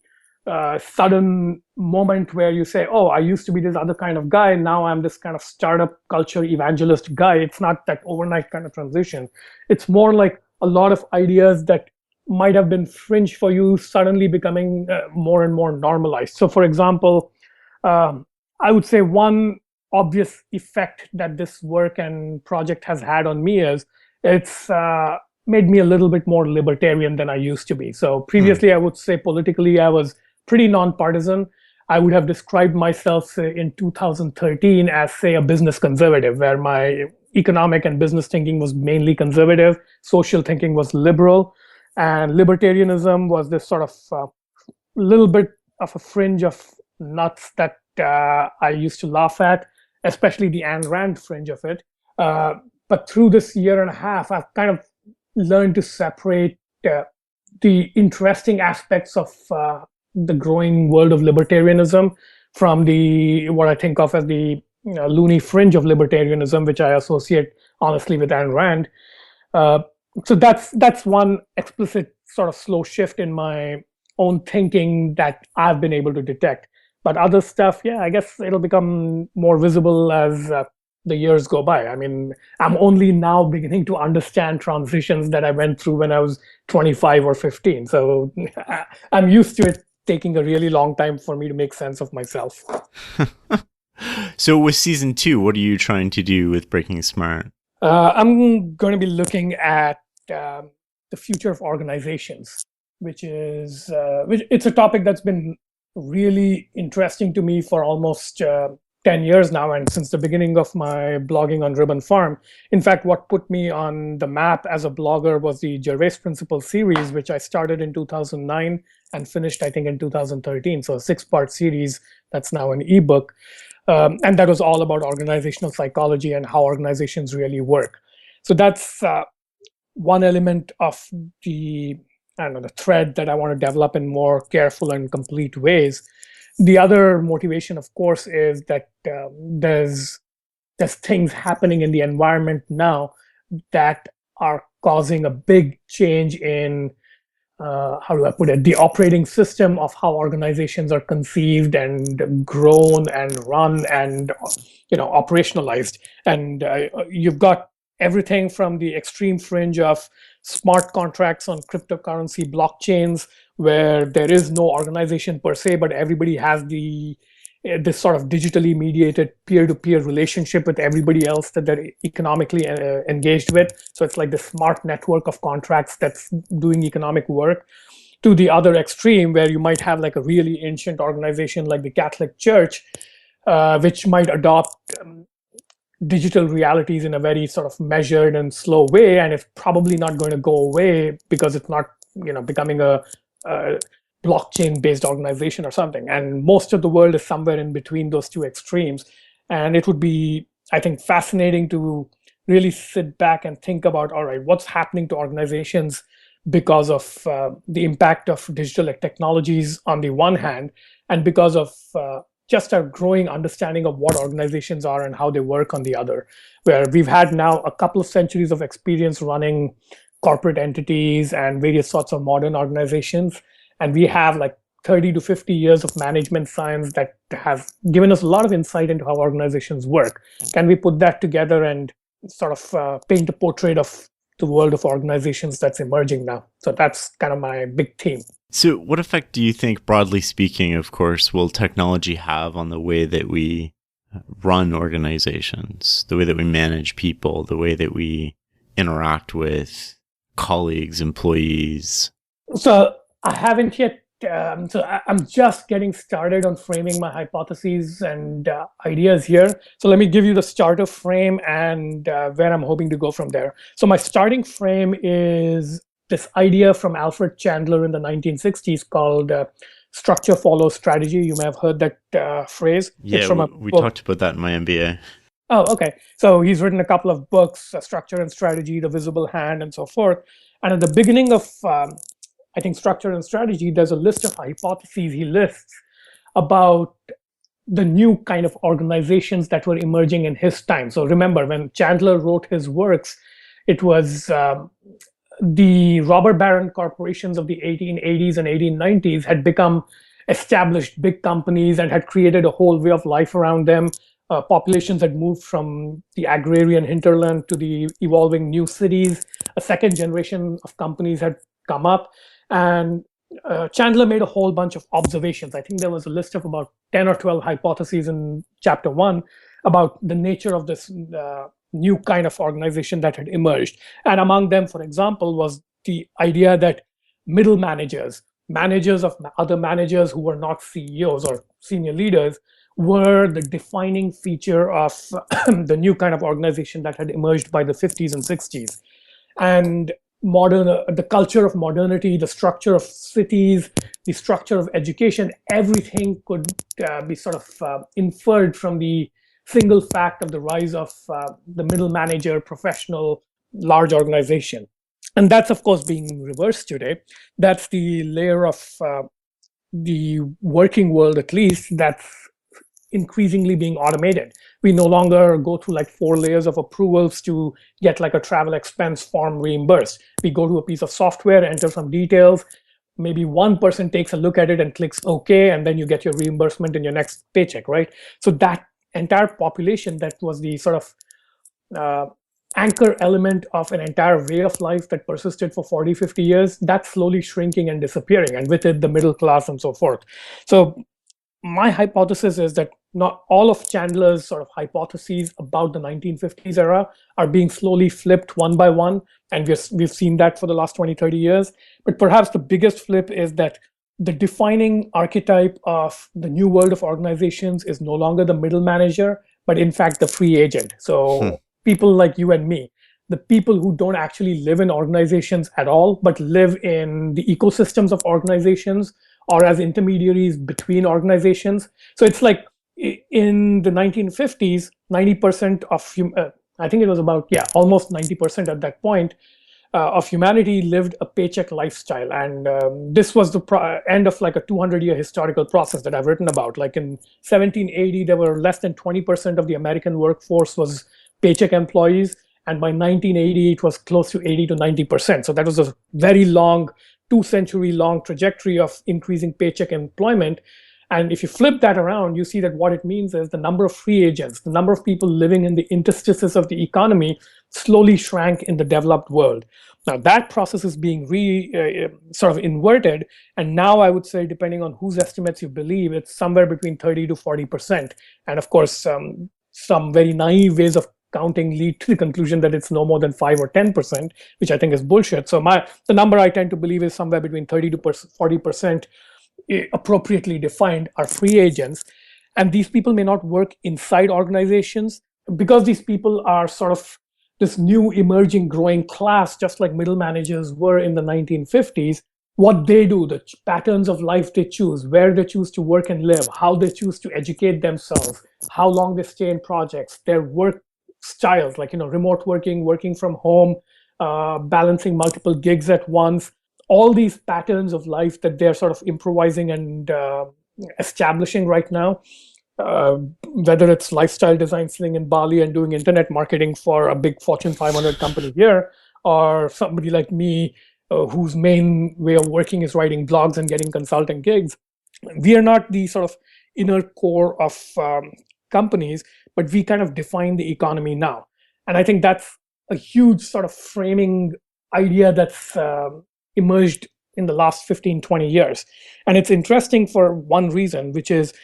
sudden moment where you say, oh, I used to be this other kind of guy, now I'm this kind of startup culture evangelist guy. It's not that overnight kind of transition. It's more like a lot of ideas that might have been fringe for you suddenly becoming more and more normalized. So for example, I would say one obvious effect that this work and project has had on me is it's made me a little bit more libertarian than I used to be. So previously, I would say politically, I was pretty nonpartisan. I would have described myself in 2013 as, say, a business conservative, where my economic and business thinking was mainly conservative, social thinking was liberal, and libertarianism was this sort of little bit of a fringe of nuts that I used to laugh at, especially the Ayn Rand fringe of it. But through this year and a half, I've kind of learned to separate the interesting aspects of the growing world of libertarianism from the what I think of as the loony fringe of libertarianism, which I associate honestly with Ayn Rand. So that's one explicit sort of slow shift in my own thinking that I've been able to detect. But other stuff, yeah, I guess it'll become more visible as the years go by. I mean, I'm only now beginning to understand transitions that I went through when I was 25 or 15. So I'm used to it taking a really long time for me to make sense of myself. So with season 2, what are you trying to do with Breaking Smart? I'm going to be looking at the future of organizations, which it's a topic that's been really interesting to me for almost 10 years now, and since the beginning of my blogging on Ribbonfarm. In fact, what put me on the map as a blogger was the Gervais Principle series, which I started in 2009 and finished, I think, in 2013. So a 6-part series that's now an ebook. And that was all about organizational psychology and how organizations really work. So that's one element of the, I don't know, the thread that I want to develop in more careful and complete ways. The other motivation, of course, is that there's things happening in the environment now that are causing a big change in, how do I put it, the operating system of how organizations are conceived and grown and run and operationalized. And you've got everything from the extreme fringe of smart contracts on cryptocurrency blockchains, where there is no organization per se, but everybody has this sort of digitally mediated peer-to-peer relationship with everybody else that they're economically engaged with. So it's like the smart network of contracts that's doing economic work, to the other extreme where you might have like a really ancient organization like the Catholic Church, which might adopt digital realities in a very sort of measured and slow way, and it's probably not going to go away because it's not becoming a blockchain based organization or something. And most of the world is somewhere in between those two extremes. And it would be, I think, fascinating to really sit back and think about, all right, what's happening to organizations because of the impact of digital technologies on the one hand, and because of just a growing understanding of what organizations are and how they work on the other, where we've had now a couple of centuries of experience running corporate entities and various sorts of modern organizations. And we have like 30 to 50 years of management science that has given us a lot of insight into how organizations work. Can we put that together and sort of paint a portrait of the world of organizations that's emerging now? So that's kind of my big theme. So what effect do you think, broadly speaking, of course, will technology have on the way that we run organizations, the way that we manage people, the way that we interact with colleagues, employees? So I haven't yet, I'm just getting started on framing my hypotheses and ideas here. So let me give you the starter frame and where I'm hoping to go from there. So my starting frame is this idea from Alfred Chandler in the 1960s called structure follows strategy. You may have heard that phrase. Yeah, we talked about that in my MBA. Oh, okay. So he's written a couple of books, Structure and Strategy, The Visible Hand, and so forth. And at the beginning of, I think, Structure and Strategy, there's a list of hypotheses he lists about the new kind of organizations that were emerging in his time. So remember, when Chandler wrote his works, it was the robber baron corporations of the 1880s and 1890s had become established big companies and had created a whole way of life around them. Populations had moved from the agrarian hinterland to the evolving new cities. A second generation of companies had come up. And Chandler made a whole bunch of observations. I think there was a list of about 10 or 12 hypotheses in chapter 1 about the nature of this new kind of organization that had emerged. And among them, for example, was the idea that middle managers of other managers who were not CEOs or senior leaders, were the defining feature of the new kind of organization that had emerged by the 50s and 60s. And the culture of modernity, the structure of cities, the structure of education, everything could be sort of inferred from the single fact of the rise of the middle manager, professional, large organization. And that's, of course, being reversed today. That's the layer of the working world, at least, that's increasingly being automated. We no longer go through like 4 layers of approvals to get like a travel expense form reimbursed. We go to a piece of software, enter some details, maybe one person takes a look at it and clicks OK, and then you get your reimbursement in your next paycheck, right? So that entire population that was the sort of anchor element of an entire way of life that persisted for 40, 50 years, that's slowly shrinking and disappearing, and with it, the middle class and so forth. So my hypothesis is that not all of Chandler's sort of hypotheses about the 1950s era are being slowly flipped one by one, and we've seen that for the last 20, 30 years. But perhaps the biggest flip is that the defining archetype of the new world of organizations is no longer the middle manager, but in fact the free agent. So people like you and me, the people who don't actually live in organizations at all, but live in the ecosystems of organizations or as intermediaries between organizations. So it's like in the 1950s, 90% of, I think it was about, almost 90% at that point, of humanity lived a paycheck lifestyle. And this was the end of like a 200-year historical process that I've written about. Like in 1780, there were less than 20% of the American workforce was paycheck employees. And by 1980, it was close to 80 to 90%. So that was a very long, 2-century long trajectory of increasing paycheck employment. And if you flip that around, you see that what it means is the number of free agents, the number of people living in the interstices of the economy slowly shrank in the developed world. Now that process is being sort of inverted. And now I would say, depending on whose estimates you believe, it's somewhere between 30 to 40%. And of course, some very naive ways of counting lead to the conclusion that it's no more than 5 or 10%, which I think is bullshit. So the number I tend to believe is somewhere between 30 to 40%. Appropriately defined are free agents, and these people may not work inside organizations because these people are sort of this new emerging growing class, just like middle managers were in the 1950s. What they do, the patterns of life they choose, where they choose to work and live, how they choose to educate themselves, how long they stay in projects, their work styles, like remote working, working from home, balancing multiple gigs at once, all these patterns of life that they're sort of improvising and establishing right now, whether it's lifestyle design sitting in Bali and doing internet marketing for a big Fortune 500 company here, or somebody like me whose main way of working is writing blogs and getting consulting gigs. We are not the sort of inner core of companies, but we kind of define the economy now. And I think that's a huge sort of framing idea that's emerged in the last 15, 20 years. And it's interesting for one reason, which is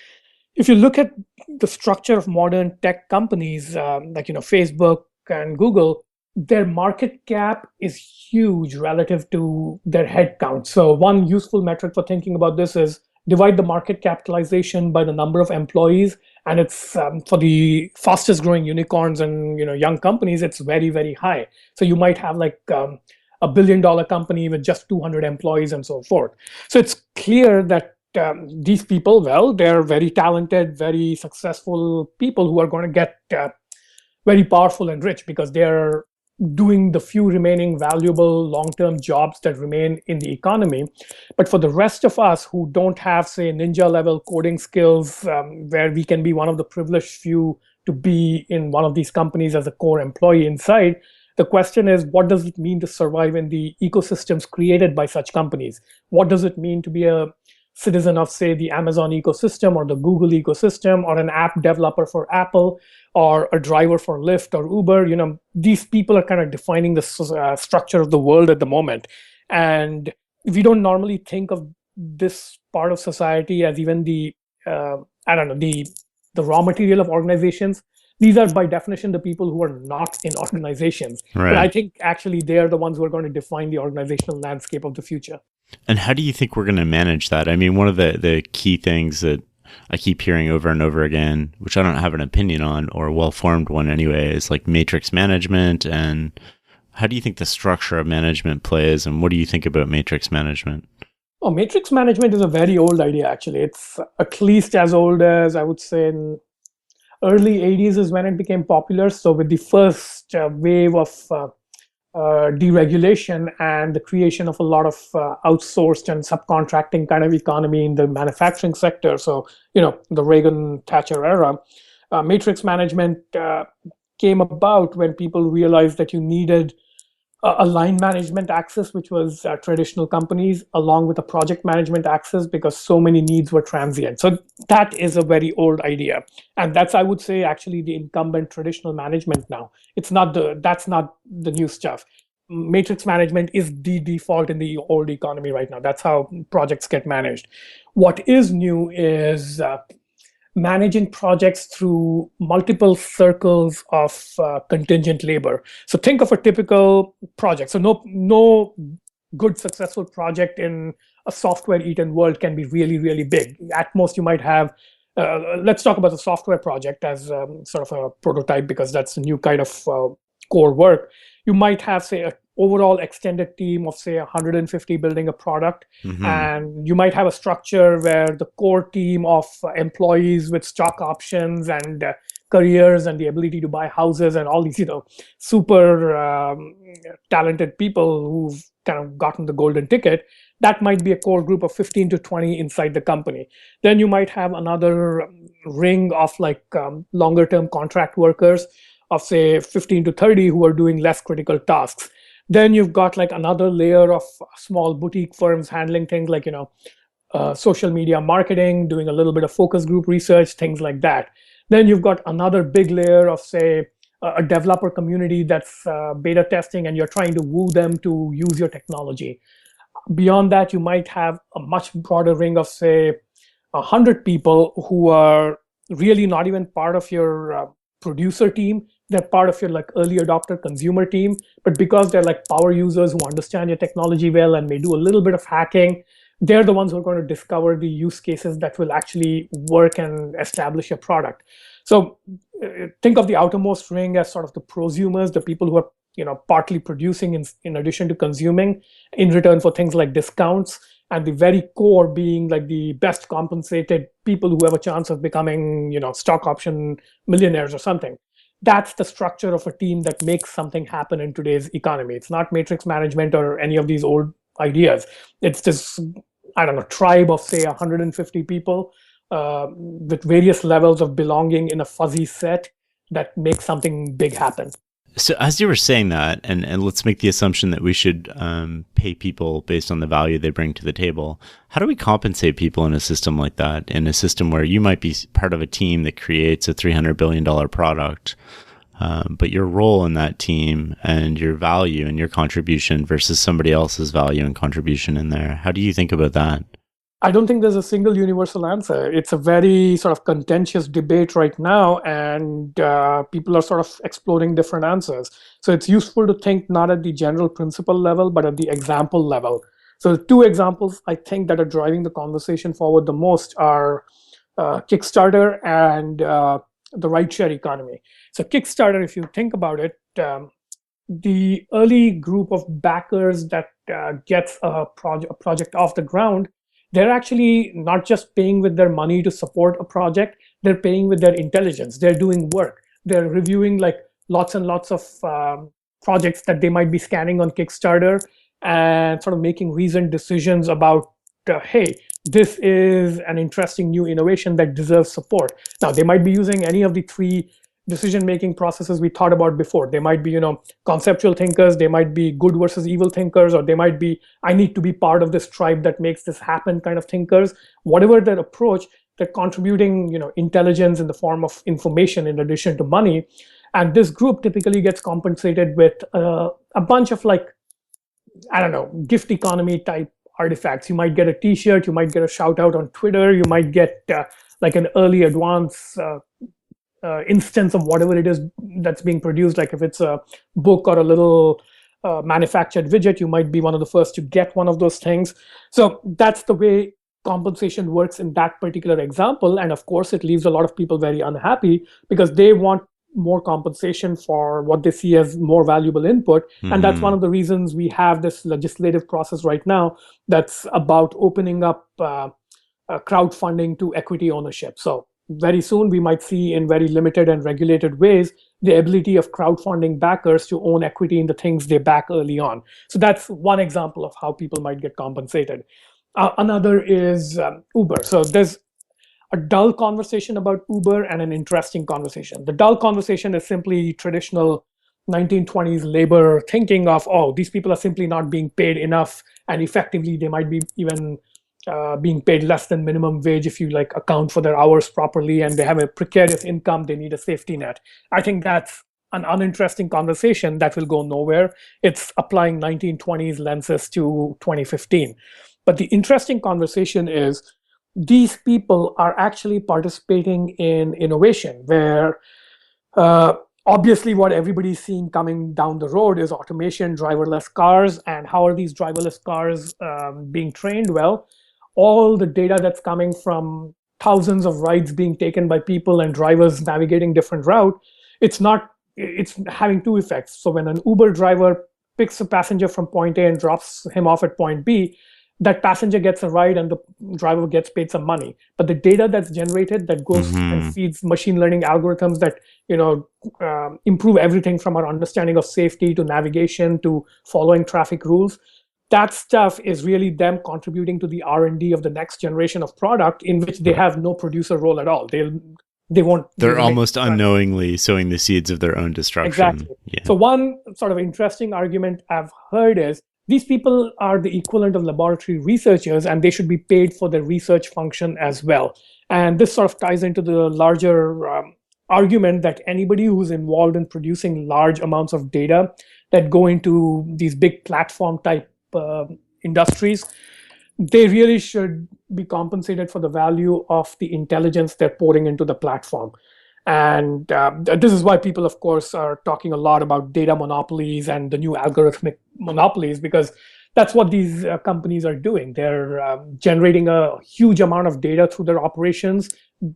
if you look at the structure of modern tech companies, like Facebook and Google, their market cap is huge relative to their headcount. So one useful metric for thinking about this is divide the market capitalization by the number of employees. And it's for the fastest growing unicorns and young companies, it's very, very high. So you might have like a $1 billion company with just 200 employees and so forth. So it's clear that these people, well, they're very talented, very successful people who are going to get very powerful and rich because they're doing the few remaining valuable long-term jobs that remain in the economy. But for the rest of us who don't have, say, ninja level coding skills, where we can be one of the privileged few to be in one of these companies as a core employee inside, the question is, what does it mean to survive in the ecosystems created by such companies? What does it mean to be a citizen of, say, the Amazon ecosystem or the Google ecosystem, or an app developer for Apple, or a driver for Lyft or Uber? These people are kind of defining the structure of the world at the moment. And we don't normally think of this part of society as even the raw material of organizations. These are by definition the people who are not in organizations. Right. But I think actually they're the ones who are going to define the organizational landscape of the future. And how do you think we're going to manage that? I mean, one of the key things that I keep hearing over and over again, which I don't have an opinion on, or a well-formed one anyway, is like matrix management. And how do you think the structure of management plays? And what do you think about matrix management? Oh, matrix management is a very old idea, actually. It's at least as old as, I would say, in early 80s is when it became popular. So with the first wave of deregulation and the creation of a lot of outsourced and subcontracting kind of economy in the manufacturing sector, so the Reagan-Thatcher era, matrix management came about when people realized that you needed a line management axis, which was traditional companies, along with a project management axis, because so many needs were transient. So that is a very old idea. And that's, I would say, actually the incumbent traditional management now. That's not the new stuff. Matrix management is the default in the old economy right now. That's how projects get managed. What is new is managing projects through multiple circles of contingent labor. So think of a typical project. So no good successful project in a software-eaten world can be really, really big. At most, you might have, let's talk about the software project as sort of a prototype, because that's a new kind of core work. You might have, say, an overall extended team of, say, 150 building a product. Mm-hmm. And you might have a structure where the core team of employees with stock options and careers and the ability to buy houses and all these, super talented people who've kind of gotten the golden ticket. That might be a core group of 15 to 20 inside the company. Then you might have another ring of like longer term contract workers of say 15 to 30 who are doing less critical tasks. Then you've got like another layer of small boutique firms handling things like, social media marketing, doing a little bit of focus group research, things like that. Then you've got another big layer of, say, a developer community that's beta testing, and you're trying to woo them to use your technology. Beyond that, you might have a much broader ring of, say, 100 people who are really not even part of your producer team. They're part of your like early adopter consumer team, but because they're like power users who understand your technology well and may do a little bit of hacking, they're the ones who are going to discover the use cases that will actually work and establish a product. So think of the outermost ring as sort of the prosumers, the people who are partly producing in addition to consuming in return for things like discounts, and the very core being like the best compensated people who have a chance of becoming stock option millionaires or something. That's the structure of a team that makes something happen in today's economy. It's not matrix management or any of these old ideas. It's this, I don't know, tribe of say 150 people with various levels of belonging in a fuzzy set that makes something big happen. So as you were saying that, and let's make the assumption that we should pay people based on the value they bring to the table, how do we compensate people in a system like that, in a system where you might be part of a team that creates a $300 billion product, but your role in that team and your value and your contribution versus somebody else's value and contribution in there? How do you think about that? I don't think there's a single universal answer. It's a very sort of contentious debate right now, and people are sort of exploring different answers. So it's useful to think not at the general principle level, but at the example level. So the two examples I think that are driving the conversation forward the most are Kickstarter and the rideshare economy. So Kickstarter, if you think about it, the early group of backers that gets a project off the ground, they're actually not just paying with their money to support a project, they're paying with their intelligence. They're doing work. They're reviewing like lots and lots of projects that they might be scanning on Kickstarter and sort of making reasoned decisions about, hey, this is an interesting new innovation that deserves support. Now, they might be using any of the three decision-making processes we thought about before. They might be, conceptual thinkers, they might be good versus evil thinkers, or they might be, I need to be part of this tribe that makes this happen kind of thinkers. Whatever their approach, they're contributing, intelligence in the form of information in addition to money. And this group typically gets compensated with a bunch of like, I don't know, gift economy type artifacts. You might get a t-shirt, you might get a shout out on Twitter, you might get like an early advance instance of whatever it is that's being produced. Like if it's a book or a little manufactured widget, you might be one of the first to get one of those things. So that's the way compensation works in that particular example. And of course, it leaves a lot of people very unhappy because they want more compensation for what they see as more valuable input. Mm-hmm. And that's one of the reasons we have this legislative process right now that's about opening up crowdfunding to equity ownership. So very soon we might see in very limited and regulated ways the ability of crowdfunding backers to own equity in the things they back early on. So that's one example of how people might get compensated. Another is Uber. So there's a dull conversation about Uber and an interesting conversation. The dull conversation is simply traditional 1920s labor thinking of, oh, these people are simply not being paid enough, and effectively they might be even being paid less than minimum wage if you like account for their hours properly, and they have a precarious income, they need a safety net. I think that's an uninteresting conversation that will go nowhere. It's applying 1920s lenses to 2015. But the interesting conversation is these people are actually participating in innovation where obviously what everybody's seeing coming down the road is automation, driverless cars, and how are these driverless cars being trained? Well, all the data that's coming from thousands of rides being taken by people and drivers navigating different route, it's having two effects. So when an Uber driver picks a passenger from point A and drops him off at point B, that passenger gets a ride and the driver gets paid some money. But the data that's generated that goes and Hmm. feeds machine learning algorithms that improve everything from our understanding of safety to navigation to following traffic rules. That stuff is really them contributing to the R&D of the next generation of product, in which they Right. have no producer role at all. They won't be They're able to make almost unknowingly sowing the seeds of their own destruction. exactly. Yeah. So one sort of interesting argument I've heard is these people are the equivalent of laboratory researchers and they should be paid for their research function as well. And this sort of ties into the larger argument that anybody who's involved in producing large amounts of data that go into these big platform type industries, they really should be compensated for the value of the intelligence they're pouring into the platform. And this is why people, of course, are talking a lot about data monopolies and the new algorithmic monopolies, because that's what these companies are doing. They're generating a huge amount of data through their operations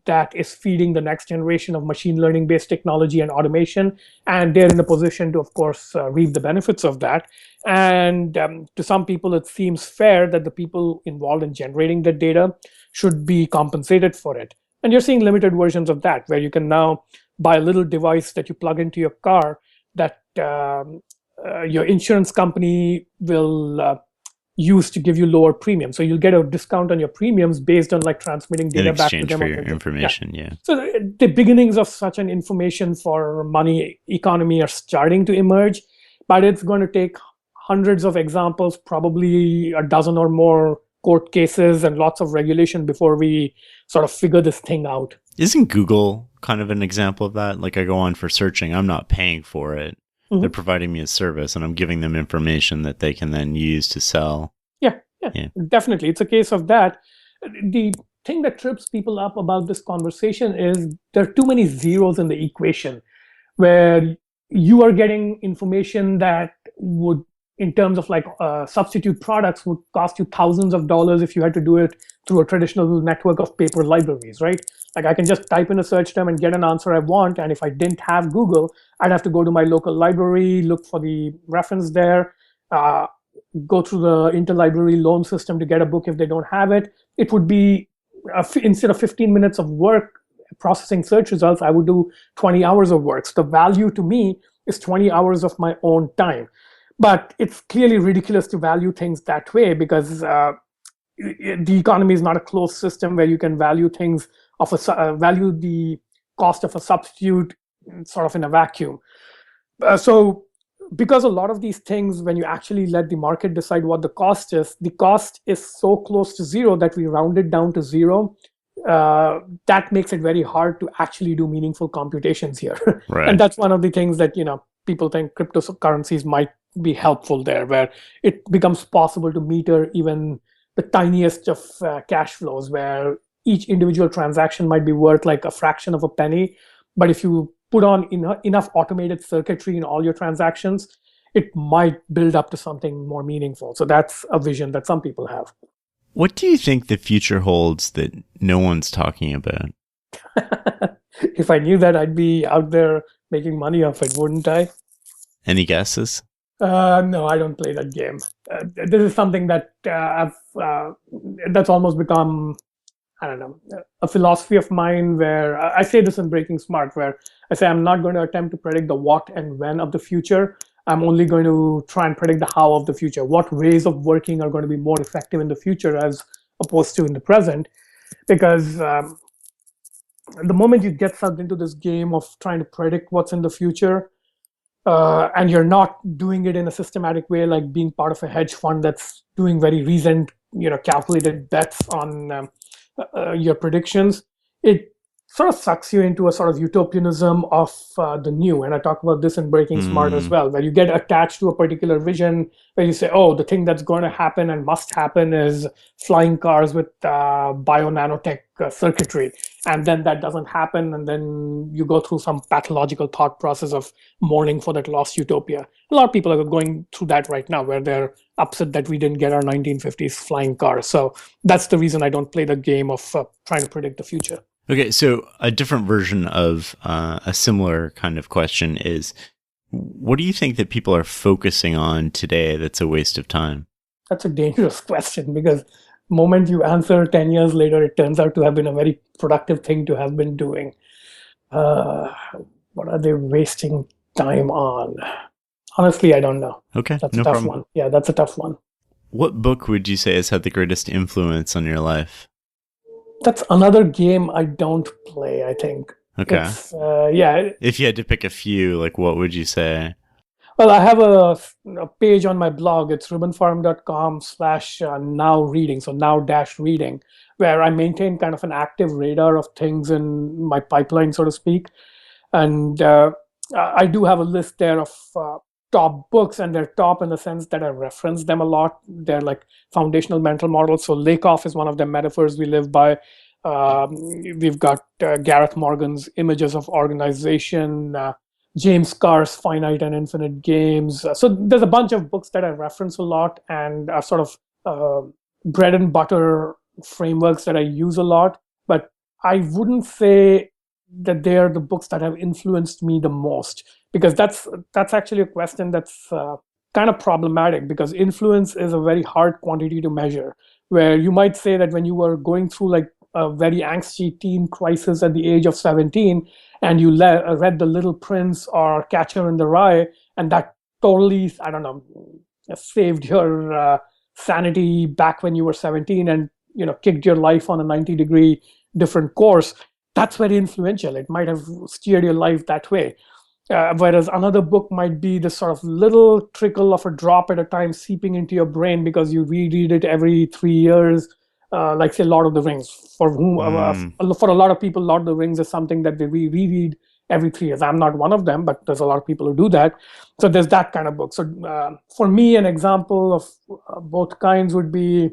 that is feeding the next generation of machine learning based technology and automation. And they're in a position to, of course, reap the benefits of that. And to some people, it seems fair that the people involved in generating the data should be compensated for it. And you're seeing limited versions of that, where you can now buy a little device that you plug into your car that your insurance company will use to give you lower premiums. So you'll get a discount on your premiums based on like transmitting In data back to exchange them. for your information. Yeah. So the beginnings of such an information for money economy are starting to emerge, but it's going to take hundreds of examples, probably a dozen or more court cases and lots of regulation before we sort of figure this thing out. Isn't Google kind of an example of that? Like I go on for searching, I'm not paying for it. Mhm. They're providing me a service and I'm giving them information that they can then use to sell. Yeah, definitely. It's a case of that. The thing that trips people up about this conversation is there are too many zeros in the equation, where you are getting information that would, in terms of like substitute products, would cost you thousands of dollars if you had to do it through a traditional network of paper libraries, right? Like I can just type in a search term and get an answer I want. And if I didn't have Google, I'd have to go to my local library, look for the reference there, uh, go through the interlibrary loan system to get a book if they don't have it. It would be instead of 15 minutes of work processing search results, I would do 20 hours of work. So the value to me is 20 hours of my own time. But it's clearly ridiculous to value things that way, because the economy is not a closed system where you can value things value the cost of a substitute sort of in a vacuum. So because a lot of these things, when you actually let the market decide what the cost is so close to zero that we round it down to zero. That makes it very hard to actually do meaningful computations here. Right. And that's one of the things that people think cryptocurrencies might be helpful there, where it becomes possible to meter even the tiniest of cash flows, where each individual transaction might be worth like a fraction of a penny. But if you put on enough automated circuitry in all your transactions, it might build up to something more meaningful. So that's a vision that some people have. What do you think the future holds that no one's talking about? If I knew that, I'd be out there making money off it, wouldn't I? Any guesses? No, I don't play that game. This is something that that's almost become, I don't know, a philosophy of mine, where I say this in Breaking Smart, where I say I'm not going to attempt to predict the what and when of the future. I'm only going to try and predict the how of the future. What ways of working are going to be more effective in the future as opposed to in the present? Because the moment you get sucked into this game of trying to predict what's in the future, and you're not doing it in a systematic way, like being part of a hedge fund that's doing very recent, calculated bets on your predictions, it sort of sucks you into a sort of utopianism of the new. And I talk about this in Breaking Smart as well, where you get attached to a particular vision, where you say, oh, the thing that's going to happen and must happen is flying cars with bio-nanotech circuitry. And then that doesn't happen. And then you go through some pathological thought process of mourning for that lost utopia. A lot of people are going through that right now, where they're upset that we didn't get our 1950s flying cars. So that's the reason I don't play the game of trying to predict the future. Okay, so a different version of a similar kind of question is, what do you think that people are focusing on today that's a waste of time? That's a dangerous question because the moment you answer 10 years later, it turns out to have been a very productive thing to have been doing. Uh, what are they wasting time on? Honestly, I don't know. Okay, That's a no tough problem. one. Yeah, that's a tough one. What book would you say has had the greatest influence on your life? That's another game I don't play, I think. Okay. It's, yeah, If you had to pick a few, like what would you say? well, I have a page on my blog. It's ribbonfarm.com/now reading, so now dash reading, where I maintain kind of an active radar of things in my pipeline, so to speak. And I do have a list there of top books, and they're top in the sense that I reference them a lot. They're like foundational mental models. So Lakoff is one of the metaphors we live by. We've got Gareth Morgan's Images of Organization, James Carr's Finite and Infinite Games. So there's a bunch of books that I reference a lot and are sort of bread and butter frameworks that I use a lot. But I wouldn't say that they are the books that have influenced me the most, because that's actually a question that's kind of problematic, because influence is a very hard quantity to measure, where you might say that when you were going through like a very angsty teen crisis at the age of 17 and you read The Little Prince or Catcher in the Rye, and that totally, I don't know, saved your sanity back when you were 17 and kicked your life on a 90-degree different course. That's very influential. It might have steered your life that way. Whereas another book might be this sort of little trickle of a drop at a time seeping into your brain because you reread it every 3 years, like say Lord of the Rings. Mm, For a lot of people, Lord of the Rings is something that they reread every 3 years. I'm not one of them, but there's a lot of people who do that. So there's that kind of book. So for me, an example of both kinds would be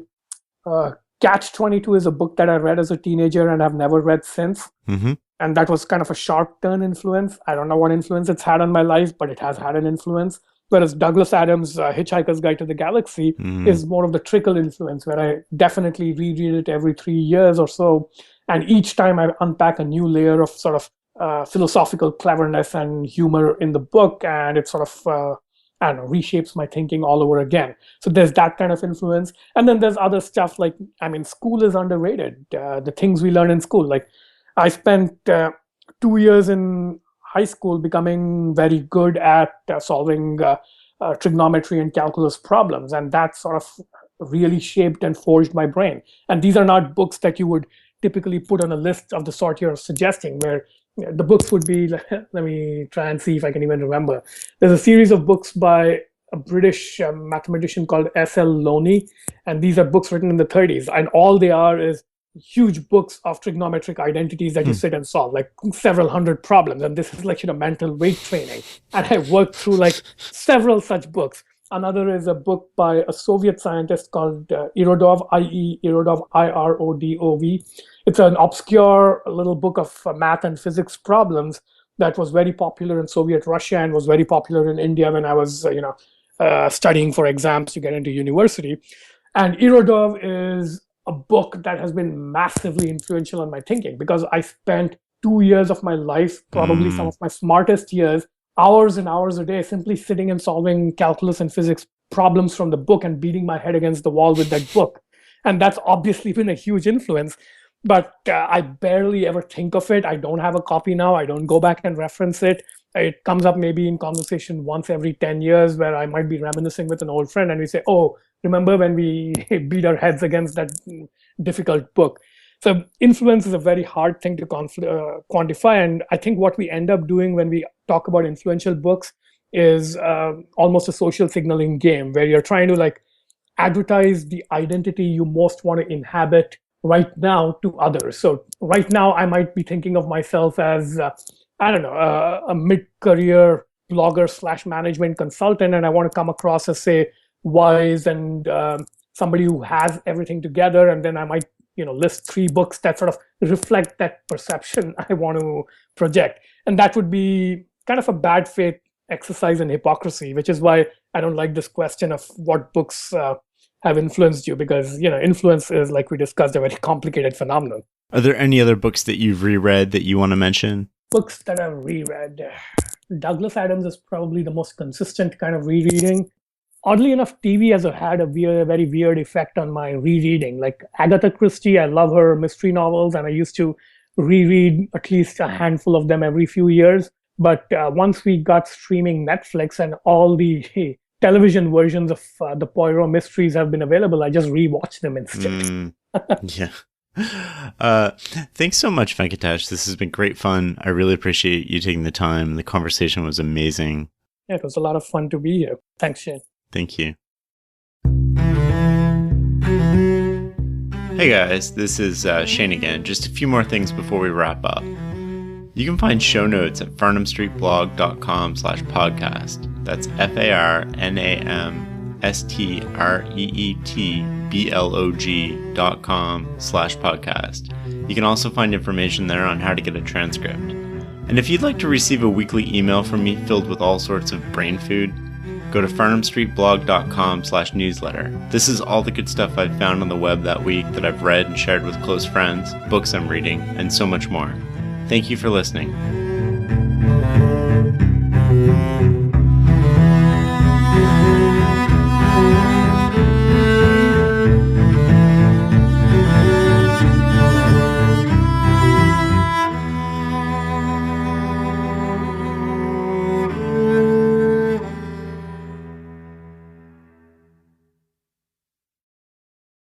uh, Catch 22 is a book that I read as a teenager and I've never read since. hmm And that was kind of a sharp turn influence. I don't know what influence it's had on my life, but it has had an influence. Whereas Douglas Adams' Hitchhiker's Guide to the Galaxy mm. is more of the trickle influence, where I definitely reread it every 3 years or so. And each time I unpack a new layer of sort of philosophical cleverness and humor in the book, and it sort of, I don't know, reshapes my thinking all over again. So there's that kind of influence. And then there's other stuff like, I mean, school is underrated. The things we learn in school, like I spent 2 years in high school becoming very good at solving trigonometry and calculus problems, and that sort of really shaped and forged my brain. And these are not books that you would typically put on a list of the sort you're suggesting, where the books would be, let me try and see if I can even remember. There's a series of books by a British mathematician called S.L. Loney, and these are books written in the 30s, and all they are is huge books of trigonometric identities that you Hmm. sit and solve, like several hundred problems. And this is like, mental weight training. And I worked through like several such books. Another is a book by a Soviet scientist called Irodov, I.E. Irodov, Irodov. It's an obscure little book of math and physics problems that was very popular in Soviet Russia and was very popular in India when I was, studying for exams to get into university. And Irodov is a book that has been massively influential on my thinking, because I spent 2 years of my life, probably some Mm. of my smartest years, hours and hours a day, simply sitting and solving calculus and physics problems from the book and beating my head against the wall with that book. And that's obviously been a huge influence. But I barely ever think of it. I don't have a copy now. I don't go back and reference it. It comes up maybe in conversation once every 10 years, where I might be reminiscing with an old friend and we say, oh, remember when we beat our heads against that difficult book? So influence is a very hard thing to quantify. And I think what we end up doing when we talk about influential books is almost a social signaling game, where you're trying to like advertise the identity you most want to inhabit right now to others. So right now, I might be thinking of myself as, I don't know, a mid-career blogger slash management consultant, and I want to come across as, say, wise and somebody who has everything together. And then I might, list 3 books that sort of reflect that perception I want to project. And that would be kind of a bad faith exercise in hypocrisy, which is why I don't like this question of what books have influenced you, because influence is, like we discussed, a very complicated phenomenon. Are there any other books that you've reread that you want to mention? Books that I've reread, Douglas Adams is probably the most consistent kind of rereading. Oddly enough, TV has had a very weird effect on my rereading. Like Agatha Christie, I love her mystery novels, and I used to reread at least a handful of them every few years. But once we got streaming Netflix and all the television versions of the Poirot mysteries have been available, I just rewatch them instead. Yeah. Thanks so much, Venkatesh. This has been great fun. I really appreciate you taking the time. The conversation was amazing. Yeah, it was a lot of fun to be here. Thanks, Shane. Thank you. Hey guys, this is Shane again. Just a few more things before we wrap up. You can find show notes at farnamstreetblog.com/podcast. That's FARNAMSTREETBLOG.com/podcast. You can also find information there on how to get a transcript. And if you'd like to receive a weekly email from me filled with all sorts of brain food, go to farnamstreetblog.com/newsletter. This is all the good stuff I've found on the web that week that I've read and shared with close friends, books I'm reading, and so much more. Thank you for listening.